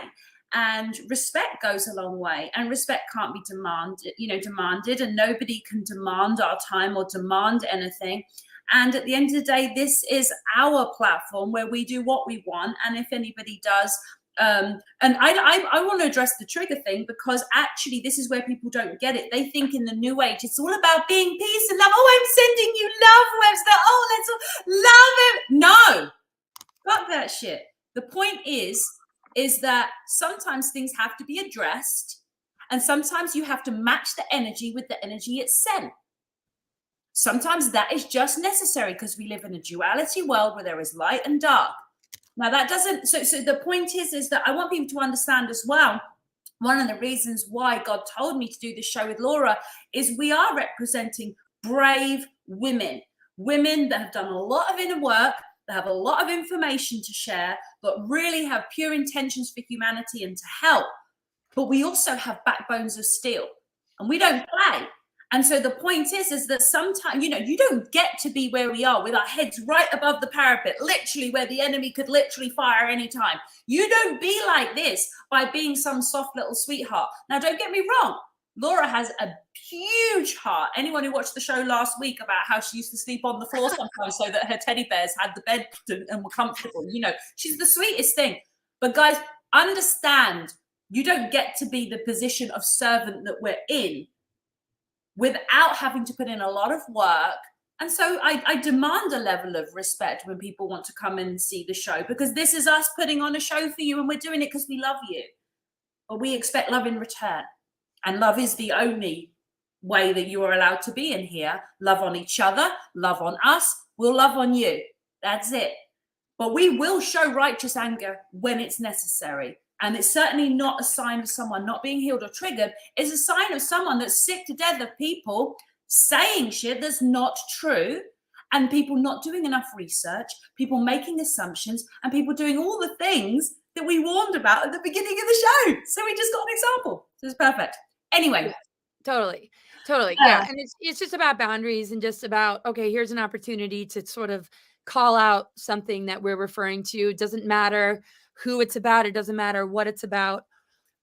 and respect goes a long way. And respect can't be demanded, and nobody can demand our time or demand anything. And at the end of the day, this is our platform where we do what we want. And if anybody does, and I want to address the trigger thing, because actually this is where people don't get it. They think in the new age it's all about being peace and love. Oh, I'm sending you love webs. Oh, let's all love it. No, fuck that shit. The point is that sometimes things have to be addressed, and sometimes you have to match the energy with the energy it's sent. Sometimes that is just necessary, because we live in a duality world where there is light and dark. Now that doesn't, so the point is that I want people to understand as well, one of the reasons why God told me to do this show with Laura is we are representing brave women, women that have done a lot of inner work, that have a lot of information to share, but really have pure intentions for humanity and to help. But we also have backbones of steel, and we don't play. And so the point is that sometimes, you know, you don't get to be where we are with our heads right above the parapet, literally where the enemy could literally fire anytime. You don't be like this by being some soft little sweetheart. Now, don't get me wrong. Laura has a huge heart. Anyone who watched the show last week about how she used to sleep on the floor sometimes so that her teddy bears had the bed and were comfortable, you know, she's the sweetest thing. But guys, understand, you don't get to be the position of servant that we're in without having to put in a lot of work. And so I demand a level of respect when people want to come in and see the show, because this is us putting on a show for you, and we're doing it because we love you. But we expect love in return. And love is the only way that you are allowed to be in here. Love on each other, love on us, we'll love on you. That's it. But we will show righteous anger when it's necessary. And it's certainly not a sign of someone not being healed or triggered. It's a sign of someone that's sick to death of people saying shit that's not true, and people not doing enough research, people making assumptions, and people doing all the things that we warned about at the beginning of the show. So we just got an example. So it's perfect. Anyway. Yeah, totally. Yeah. And it's just about boundaries, and just about, okay, here's an opportunity to sort of call out something that we're referring to. It doesn't matter who it's about. It doesn't matter what it's about.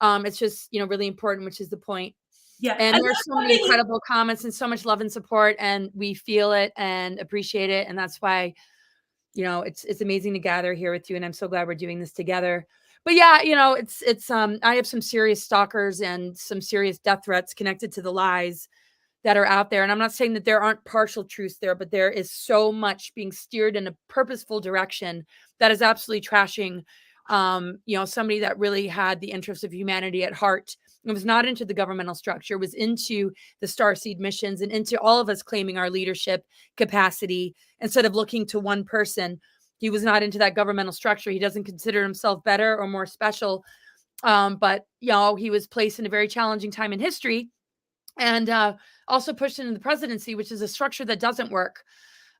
It's just, you know, really important, which is the point. Yeah. And there's so many incredible comments and so much love and support, and we feel it and appreciate it. And that's why, you know, it's amazing to gather here with you. And I'm so glad we're doing this together. But yeah, you know, it's I have some serious stalkers and some serious death threats connected to the lies that are out there. And I'm not saying that there aren't partial truths there, but there is so much being steered in a purposeful direction that is absolutely trashing, you know, somebody that really had the interests of humanity at heart. It was not into the governmental structure, was into the starseed missions and into all of us claiming our leadership capacity instead of looking to one person. He was not into that governmental structure. He doesn't consider himself better or more special. But, you know, he was placed in a very challenging time in history, and also pushed into the presidency, which is a structure that doesn't work.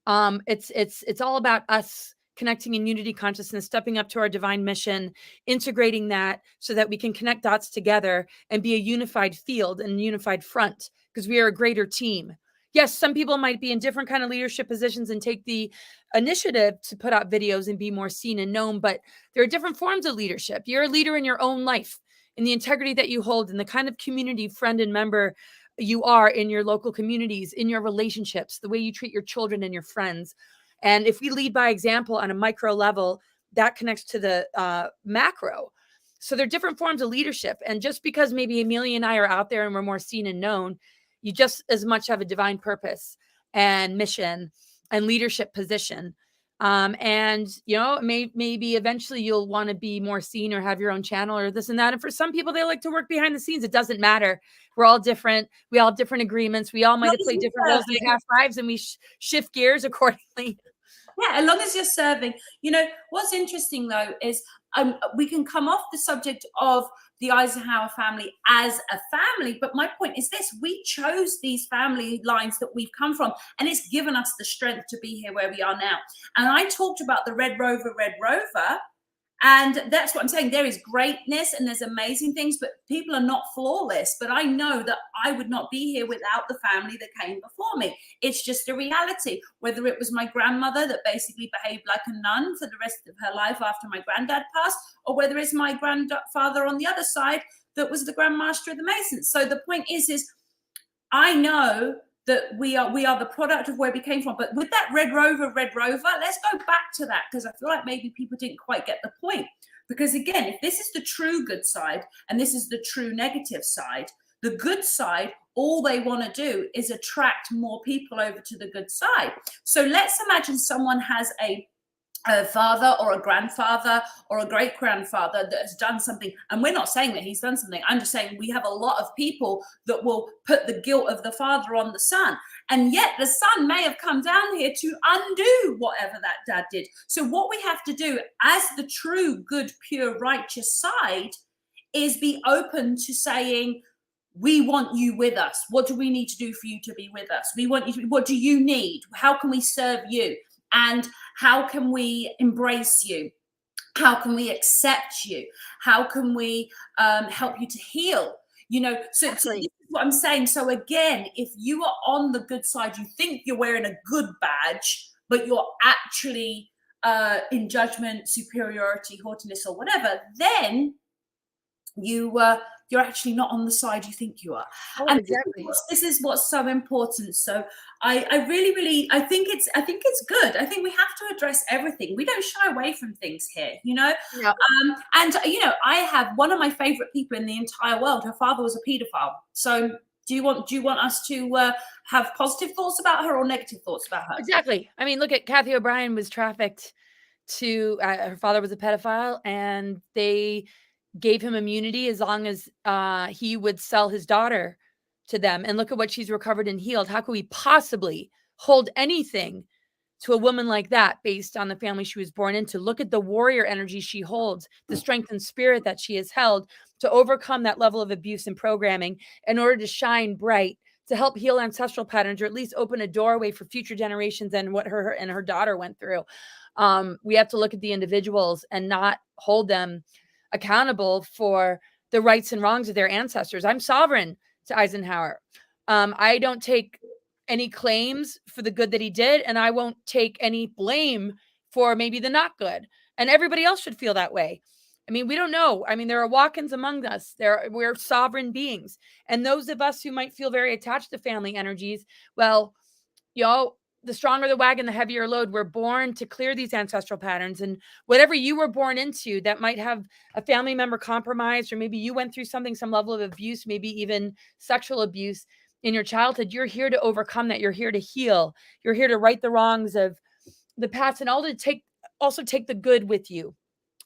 It's all about us connecting in unity consciousness, stepping up to our divine mission, integrating that so that we can connect dots together and be a unified field and unified front, because we are a greater team. Yes, some people might be in different kind of leadership positions and take the initiative to put out videos and be more seen and known, but there are different forms of leadership. You're a leader in your own life, in the integrity that you hold, in the kind of community friend and member you are in your local communities, in your relationships, the way you treat your children and your friends. And if we lead by example on a micro level, that connects to the macro. So there are different forms of leadership. And just because maybe Amelia and I are out there and we're more seen and known, you just as much have a divine purpose and mission and leadership position. And, you know, maybe eventually you'll want to be more seen or have your own channel or this and that. And for some people, they like to work behind the scenes. It doesn't matter. We're all different. We all have different agreements. We all might have played different roles in past lives, and we shift gears accordingly. Yeah, as long as you're serving. You know, what's interesting though is we can come off the subject of the Eisenhower family as a family, but my point is this: we chose these family lines that we've come from, and it's given us the strength to be here where we are now. And I talked about the Red Rover, And that's what I'm saying. There is greatness and there's amazing things, but people are not flawless. But I know that I would not be here without the family that came before me. It's just a reality. Whether it was my grandmother that basically behaved like a nun for the rest of her life after my granddad passed, or whether it's my grandfather on the other side that was the Grand Master of the Masons. So the point is I know that we are the product of where we came from. But with that Red Rover, let's go back to that, because I feel like maybe people didn't quite get the point. Because again, if this is the true good side and this is the true negative side, the good side, all they want to do is attract more people over to the good side. So let's imagine someone has a father or a grandfather or a great grandfather that has done something, and we're not saying that he's done something, I'm just saying we have a lot of people that will put the guilt of the father on the son, and yet the son may have come down here to undo whatever that dad did. So what we have to do as the true good pure righteous side is be open to saying, we want you with us. What do we need to do for you to be with us? We want you to, what do you need? How can we serve you? And how can we embrace you? How can we accept you? How can we help you to heal? You know, so this is what I'm saying. So again, if you are on the good side, you think you're wearing a good badge, but you're actually in judgment, superiority, haughtiness, or whatever, then you're actually not on the side you think you are. Oh, And exactly. this is what's so important. So I really I think it's good. I think we have to address everything. We don't shy away from things here, you know. Yeah. And you know, I have one of my favorite people in the entire world. Her father was a pedophile. So do you want us to have positive thoughts about her or negative thoughts about her? Exactly. I mean, look at Kathy O'Brien was trafficked to her father was a pedophile, and they gave him immunity as long as he would sell his daughter to them. And look at what she's recovered and healed. How could we possibly hold anything to a woman like that based on the family she was born into? Look at the warrior energy she holds, the strength and spirit that she has held to overcome that level of abuse and programming in order to shine bright, to help heal ancestral patterns, or at least open a doorway for future generations and what her and her daughter went through. We have to look at the individuals and not hold them accountable for the rights and wrongs of their ancestors. I'm sovereign to Eisenhower. I don't take any claims for the good that he did, and I won't take any blame for maybe the not good. And everybody else should feel that way. I mean, we don't know. I mean, there are walk-ins among us. We're sovereign beings. And those of us who might feel very attached to family energies, well, the stronger the wagon, the heavier load. We're born to clear these ancestral patterns. And whatever you were born into that might have a family member compromised, or maybe you went through something, some level of abuse, maybe even sexual abuse in your childhood, you're here to overcome that. You're here to heal. You're here to right the wrongs of the past, and also take the good with you,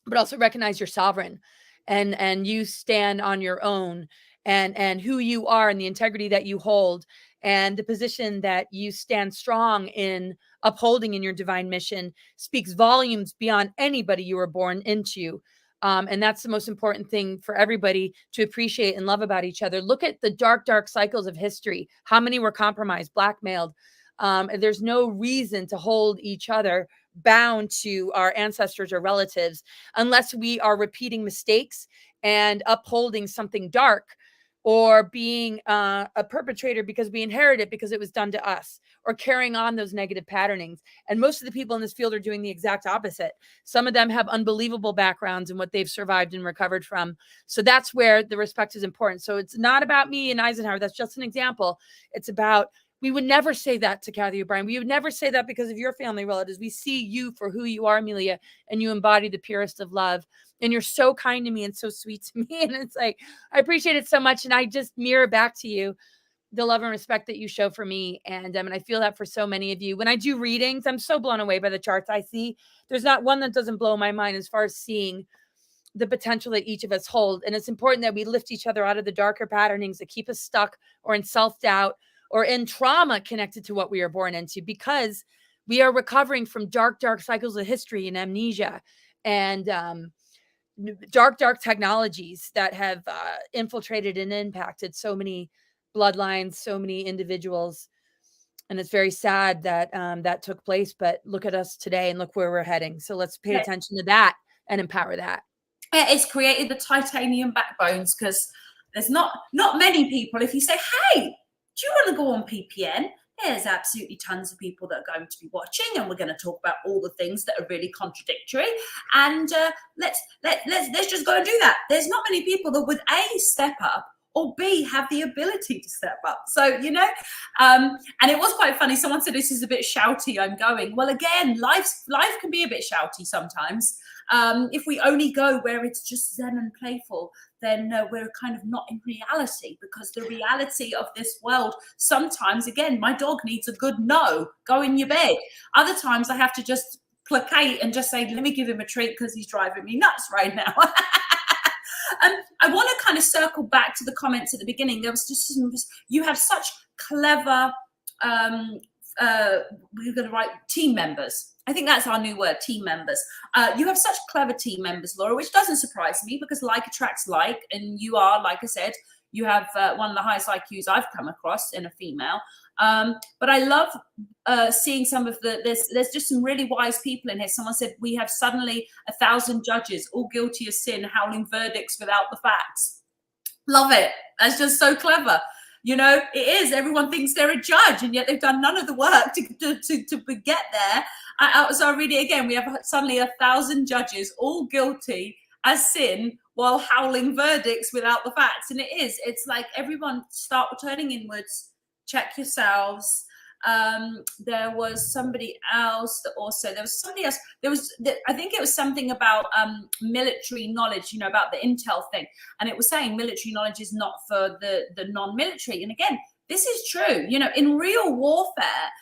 but also recognize you're sovereign, and you stand on your own, and who you are and the integrity that you hold and the position that you stand strong in upholding in your divine mission speaks volumes beyond anybody you were born into. And that's the most important thing for everybody to appreciate and love about each other. Look at the dark cycles of history. How many were compromised, blackmailed? There's no reason to hold each other bound to our ancestors or relatives unless we are repeating mistakes and upholding something dark, or being a perpetrator because we inherit it because it was done to us, or carrying on those negative patternings. And most of the people in this field are doing the exact opposite. Some of them have unbelievable backgrounds in what they've survived and recovered from. So that's where the respect is important. So it's not about me and Eisenhower. That's just an example. It's about, we would never say that to Kathy O'Brien. We would never say that because of your family relatives. We see you for who you are, Amelia, and you embody the purest of love. And you're so kind to me and so sweet to me. And it's like, I appreciate it so much. And I just mirror back to you the love and respect that you show for me. And I feel that for so many of you. When I do readings, I'm so blown away by the charts I see. There's not one that doesn't blow my mind as far as seeing the potential that each of us hold. And it's important that we lift each other out of the darker patternings that keep us stuck or in self-doubt or in trauma connected to what we are born into, because we are recovering from dark cycles of history and amnesia and dark technologies that have infiltrated and impacted so many bloodlines, so many individuals. And it's very sad that that took place, but look at us today and look where we're heading. So let's pay attention to that and empower that. It's created the titanium backbones, because there's not many people. If you say, hey, do you want to go on PPN? There's absolutely tons of people that are going to be watching, and we're going to talk about all the things that are really contradictory. And let's just go and do that. There's not many people that would A, step up, or B, have the ability to step up. So, and it was quite funny. Someone said, this is a bit shouty, I'm going. Well, again, life can be a bit shouty sometimes. If we only go where it's just zen and playful, then we're kind of not in reality, because the reality of this world, sometimes, again, my dog needs a good no, go in your bed. Other times I have to just placate and just say, let me give him a treat because he's driving me nuts right now. I want to kind of circle back to the comments at the beginning. There was just you have such clever, we're going to write team members. I think that's our new word, team members. You have such clever team members, Laura, which doesn't surprise me, because like attracts like, and you are, like I said, you have one of the highest IQs I've come across in a female. But I love seeing some of there's just some really wise people in here. Someone said, we have suddenly 1,000 judges, all guilty of sin, howling verdicts without the facts. Love it. That's just so clever. It is. Everyone thinks they're a judge, and yet they've done none of the work to get there. So I'll read it again. We have suddenly 1,000 judges, all guilty as sin, while howling verdicts without the facts. And it's like, everyone start returning inwards, check yourselves. There was somebody else I think it was something about military knowledge, about the intel thing, and it was saying military knowledge is not for the non-military. And again, this is true. In real warfare,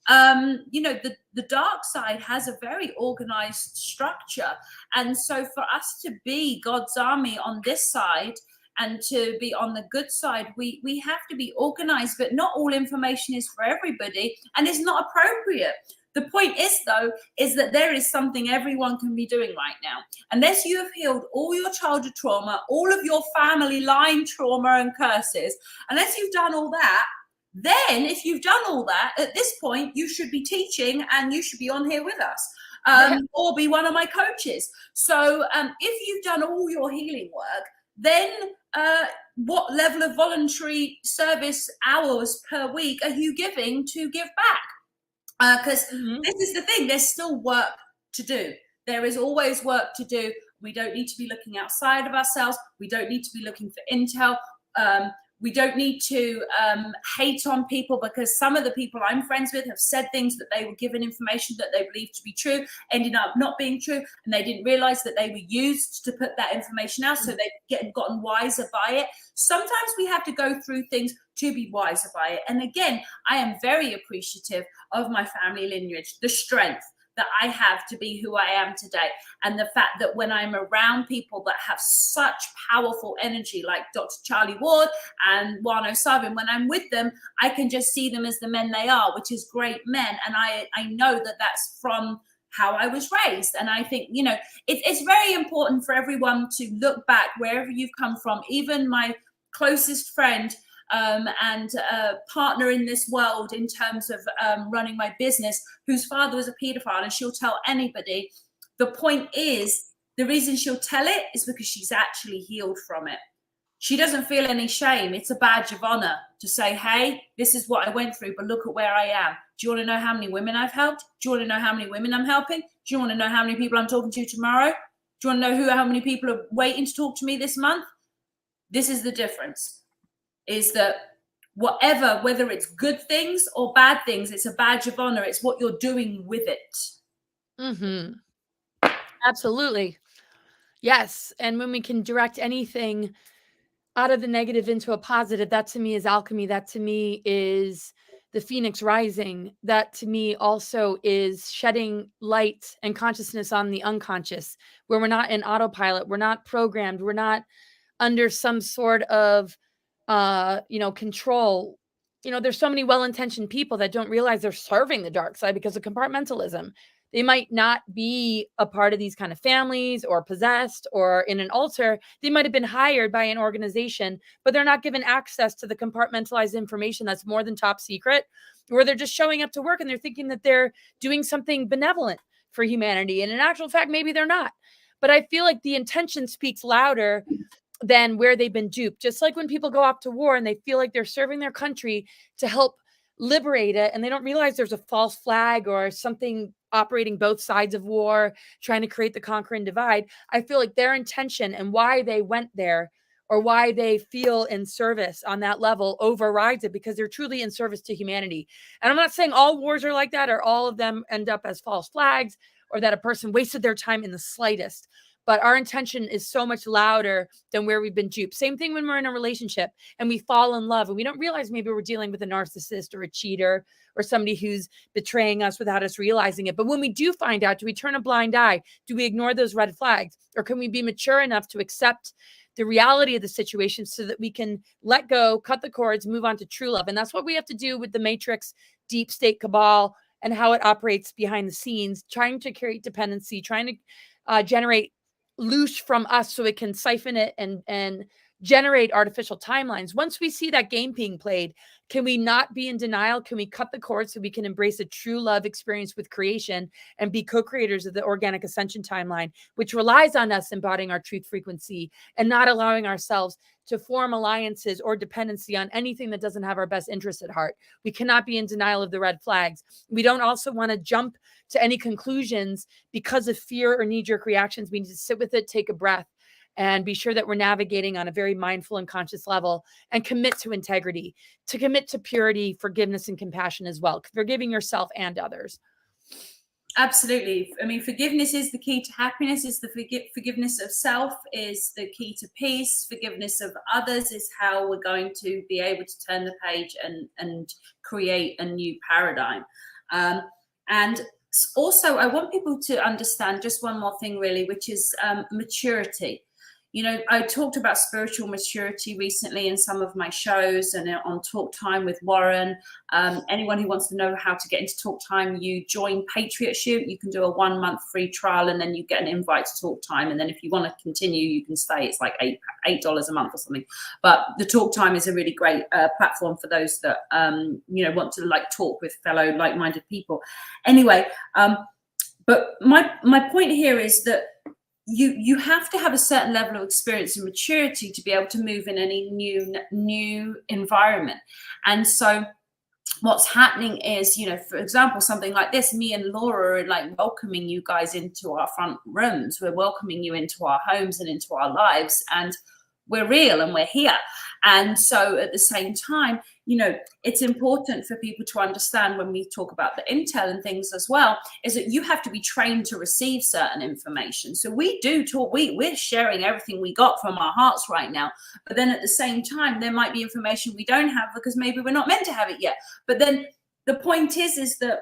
the dark side has a very organized structure, and so for us to be God's army on this side and to be on the good side, we have to be organized. But not all information is for everybody, and it's not appropriate. The point is, though, is that there is something everyone can be doing right now. Unless you have healed all your childhood trauma, all of your family line trauma and curses, unless you've done all that, then if you've done all that, at this point, you should be teaching, and you should be on here with us, or be one of my coaches. So if you've done all your healing work, then what level of voluntary service hours per week are you giving to give back? Because this is the thing, there's still work to do. There is always work to do. We don't need to be looking outside of ourselves. We don't need to be looking for intel. We don't need to hate on people, because some of the people I'm friends with have said things that they were given information that they believed to be true, ending up not being true, and they didn't realize that they were used to put that information out, so they've gotten wiser by it. Sometimes we have to go through things to be wiser by it. And again, I am very appreciative of my family lineage, the strength that I have to be who I am today, and the fact that when I'm around people that have such powerful energy, like Dr. Charlie Ward and Juan O'Sullivan, when I'm with them, I can just see them as the men they are, which is great men. And I know that that's from how I was raised. And I think, it's very important for everyone to look back wherever you've come from. Even my closest friend and partner in this world in terms of running my business, whose father was a paedophile, and she'll tell anybody. The point is, the reason she'll tell it is because she's actually healed from it. She doesn't feel any shame. It's a badge of honor to say, hey, this is what I went through, but look at where I am. Do you want to know how many women I've helped? Do you want to know how many women I'm helping? Do you want to know how many people I'm talking to tomorrow? Do you want to know how many people are waiting to talk to me this month? This is the difference. Is that whether it's good things or bad things, it's a badge of honor. It's what you're doing with it. Absolutely. Yes. And when we can direct anything out of the negative into a positive, that to me is alchemy. That to me is the phoenix rising. That to me also is shedding light and consciousness on the unconscious, where we're not in autopilot. We're not programmed. We're not under some sort of control. There's so many well-intentioned people that don't realize they're serving the dark side because of compartmentalism. They might not be a part of these kind of families or possessed or in an altar. They might have been hired by an organization, but they're not given access to the compartmentalized information that's more than top secret, where they're just showing up to work and they're thinking that they're doing something benevolent for humanity. And in actual fact, maybe they're not. but I feel like the intention speaks louder than where they've been duped. Just like when people go off to war and they feel like they're serving their country to help liberate it, and they don't realize there's a false flag or something operating both sides of war, trying to create the conquer and divide. I feel like their intention and why they went there, or why they feel in service on that level, overrides it, because they're truly in service to humanity. And I'm not saying all wars are like that, or all of them end up as false flags, or that a person wasted their time in the slightest. But our intention is so much louder than where we've been duped. Same thing when we're in a relationship and we fall in love and we don't realize maybe we're dealing with a narcissist or a cheater or somebody who's betraying us without us realizing it. But when we do find out, do we turn a blind eye? Do we ignore those red flags? Or can we be mature enough to accept the reality of the situation so that we can let go, cut the cords, move on to true love? And that's what we have to do with the Matrix, deep state cabal, and how it operates behind the scenes, trying to create dependency, trying to generate loose from us so it can siphon it and generate artificial timelines. Once we see that game being played, can we not be in denial? Can we cut the cord so we can embrace a true love experience with creation and be co-creators of the organic ascension timeline, which relies on us embodying our truth frequency and not allowing ourselves to form alliances or dependency on anything that doesn't have our best interests at heart? We cannot be in denial of the red flags. We don't also want to jump to any conclusions because of fear or knee-jerk reactions. We need to sit with it, take a breath, and be sure that we're navigating on a very mindful and conscious level, and commit to integrity, to commit to purity, forgiveness, and compassion as well, forgiving yourself and others. Absolutely. I mean, forgiveness is the key to happiness. Is the forgiveness of self is the key to peace. Forgiveness of others is how we're going to be able to turn the page and create a new paradigm. And also, I want people to understand just one more thing, really, which is maturity. You know, I talked about spiritual maturity recently in some of my shows and on Talk Time with Warren. Anyone who wants to know how to get into Talk Time, you join Patriot Shoot. You can do a 1 month free trial and then you get an invite to Talk Time. And then if you want to continue, you can stay. It's like $8 a month or something. But the Talk Time is a really great platform for those that, you know, want to like talk with fellow like-minded people. Anyway, but my point here is that you have to have a certain level of experience and maturity to be able to move in any new environment. And so what's happening is, you know, for example, something like this, me and Laura are like welcoming you guys into our front rooms. We're welcoming you into our homes and into our lives, and we're real and we're here. And so at the same time, you know, it's important for people to understand when we talk about the intel and things as well, is that you have to be trained to receive certain information. So we do talk, we're sharing everything we got from our hearts right now. But then at the same time, there might be information we don't have because maybe we're not meant to have it yet. But then the point is that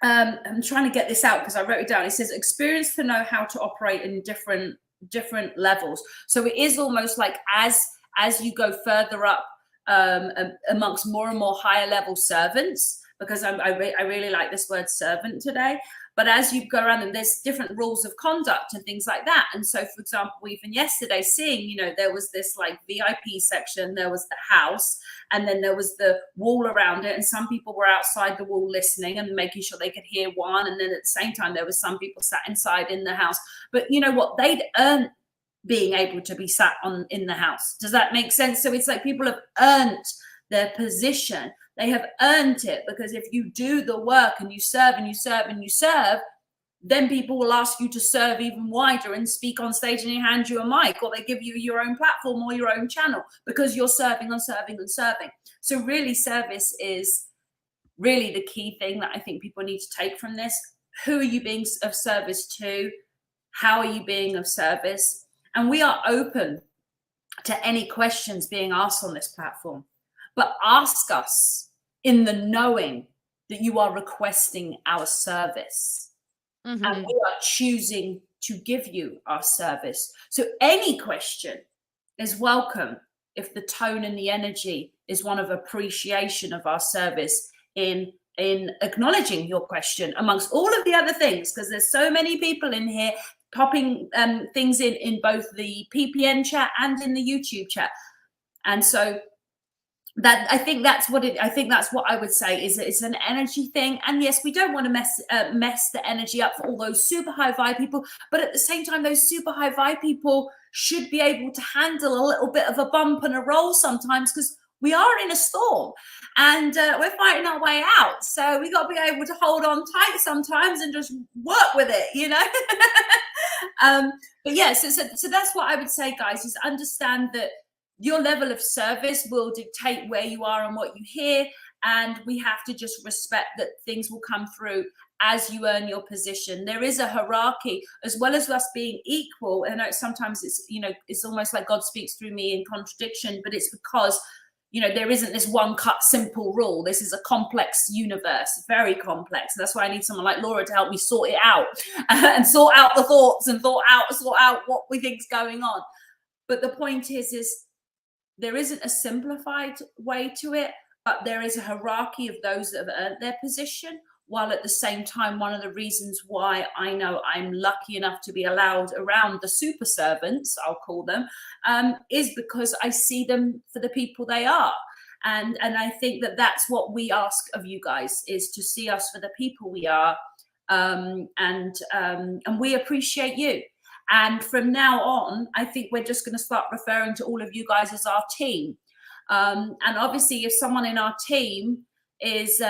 I'm trying to get this out because I wrote it down. It says experience to know how to operate in different levels. So it is almost like as you go further up amongst more and more higher level servants, because I really like this word servant today. But as you go around, and there's different rules of conduct and things like that. And so, for example, even yesterday, seeing, you know, there was this like VIP section, there was the house, and then there was the wall around it. And some people were outside the wall listening and making sure they could hear one. And then at the same time, there was some people sat inside in the house. But you know what? They'd earned being able to be sat in the house. Does that make sense? So it's like people have earned their position. They have earned it, because if you do the work and you serve and you serve and you serve, then people will ask you to serve even wider and speak on stage, and they hand you a mic, or they give you your own platform or your own channel, because you're serving and serving and serving. So really, service is really the key thing that I think people need to take from this. Who are you being of service to? How are you being of service? And we are open to any questions being asked on this platform, but ask us in the knowing that you are requesting our service. And we are choosing to give you our service. So any question is welcome if the tone and the energy is one of appreciation of our service in acknowledging your question amongst all of the other things, because there's so many people in here popping things in both the PPN chat and in the YouTube chat. And so that I think that's what I would say is it's an energy thing. And yes, we don't want to mess the energy up for all those super high vibe people, but at the same time, those super high vibe people should be able to handle a little bit of a bump and a roll sometimes, because we are in a storm and we're fighting our way out. So we got to be able to hold on tight sometimes and just work with it, you know. But yeah, so that's what I would say, guys, is understand that your level of service will dictate where you are and what you hear, and we have to just respect that things will come through as you earn your position. There is a hierarchy, as well as us being equal. And I know sometimes it's, you know, it's almost like God speaks through me in contradiction, but it's because, you know, there isn't this one cut simple rule. This is a complex universe, very complex. That's why I need someone like Laura to help me sort it out and sort out the thoughts and sort out what we think's going on. But the point is there isn't a simplified way to it, but there is a hierarchy of those that have earned their position. While at the same time, one of the reasons why I know I'm lucky enough to be allowed around the super servants, I'll call them, is because I see them for the people they are. And I think that that's what we ask of you guys, is to see us for the people we are. And we appreciate you. And from now on, I think we're just going to start referring to all of you guys as our team. And obviously, if someone in our team is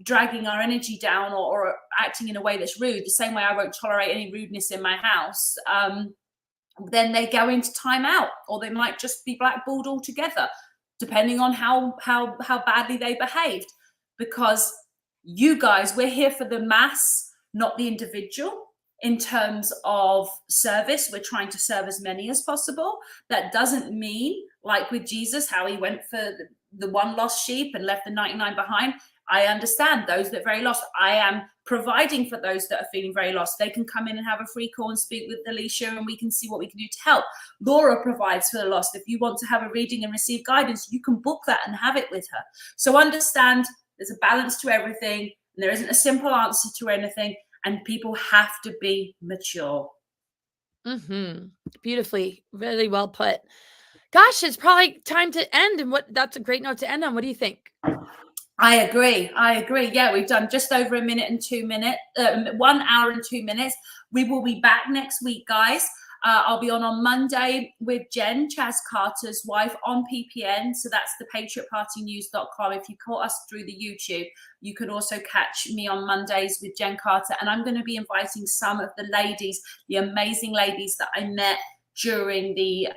dragging our energy down or acting in a way that's rude, the same way I won't tolerate any rudeness in my house, then they go into timeout, or they might just be blackballed altogether, depending on how badly they behaved. Because you guys, we're here for the mass, not the individual. In terms of service, we're trying to serve as many as possible. That doesn't mean, like with Jesus, how he went for the one lost sheep and left the 99 behind. I understand those that are very lost. I am providing for those that are feeling very lost. They can come in and have a free call and speak with Alicia, and we can see what we can do to help. Laura provides for the lost. If you want to have a reading and receive guidance, you can book that and have it with her. So understand there's a balance to everything, and there isn't a simple answer to anything. And people have to be mature. Beautifully, really well put. Gosh, it's probably time to end. And that's a great note to end on. What do you think? I agree. Yeah, we've done just over 1 minute and 2 minutes, 1 hour and 2 minutes. We will be back next week, guys. I'll be on Monday with Jen, Chaz Carter's wife, on PPN. So that's the patriotpartynews.com. If you caught us through the YouTube, you can also catch me on Mondays with Jen Carter. And I'm going to be inviting some of the ladies, the amazing ladies that I met during the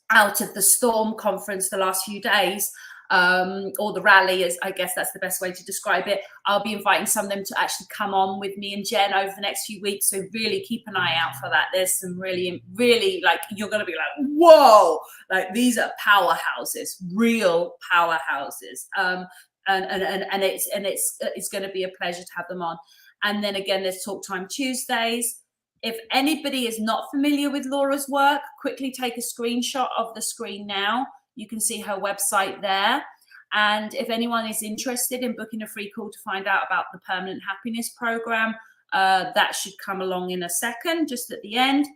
Out of the Storm conference the last few days. Or the rally, is, I guess that's the best way to describe it. I'll be inviting some of them to actually come on with me and Jen over the next few weeks. So really keep an eye out for that. There's some really, like, you're going to be like, whoa, like these are powerhouses, real powerhouses. And it's going to be a pleasure to have them on. And then again, there's Talk Time Tuesdays. If anybody is not familiar with Laura's work, quickly take a screenshot of the screen now. You can see her website there. And if anyone is interested in booking a free call to find out about the Permanent Happiness Program, that should come along in a second, just at the end.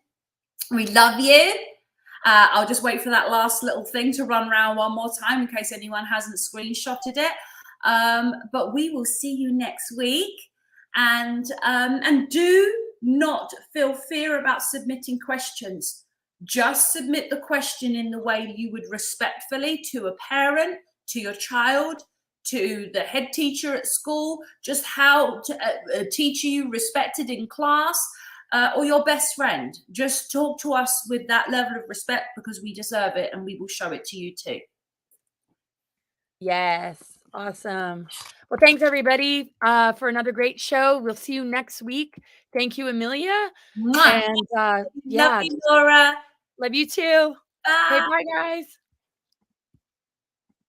We love you. I'll just wait for that last little thing to run around one more time in case anyone hasn't screenshotted it. But we will see you next week. And do not feel fear about submitting questions. Just submit the question in the way you would respectfully to a parent, to your child, to the head teacher at school, just how to a teacher you respected in class, or your best friend. Just talk to us with that level of respect, because we deserve it, and we will show it to you too. Yes. Awesome. Well, thanks everybody for another great show. We'll see you next week. Thank you, Amelia. Mwah. And yeah, love you, Laura. Love you too. Bye. Okay, bye guys.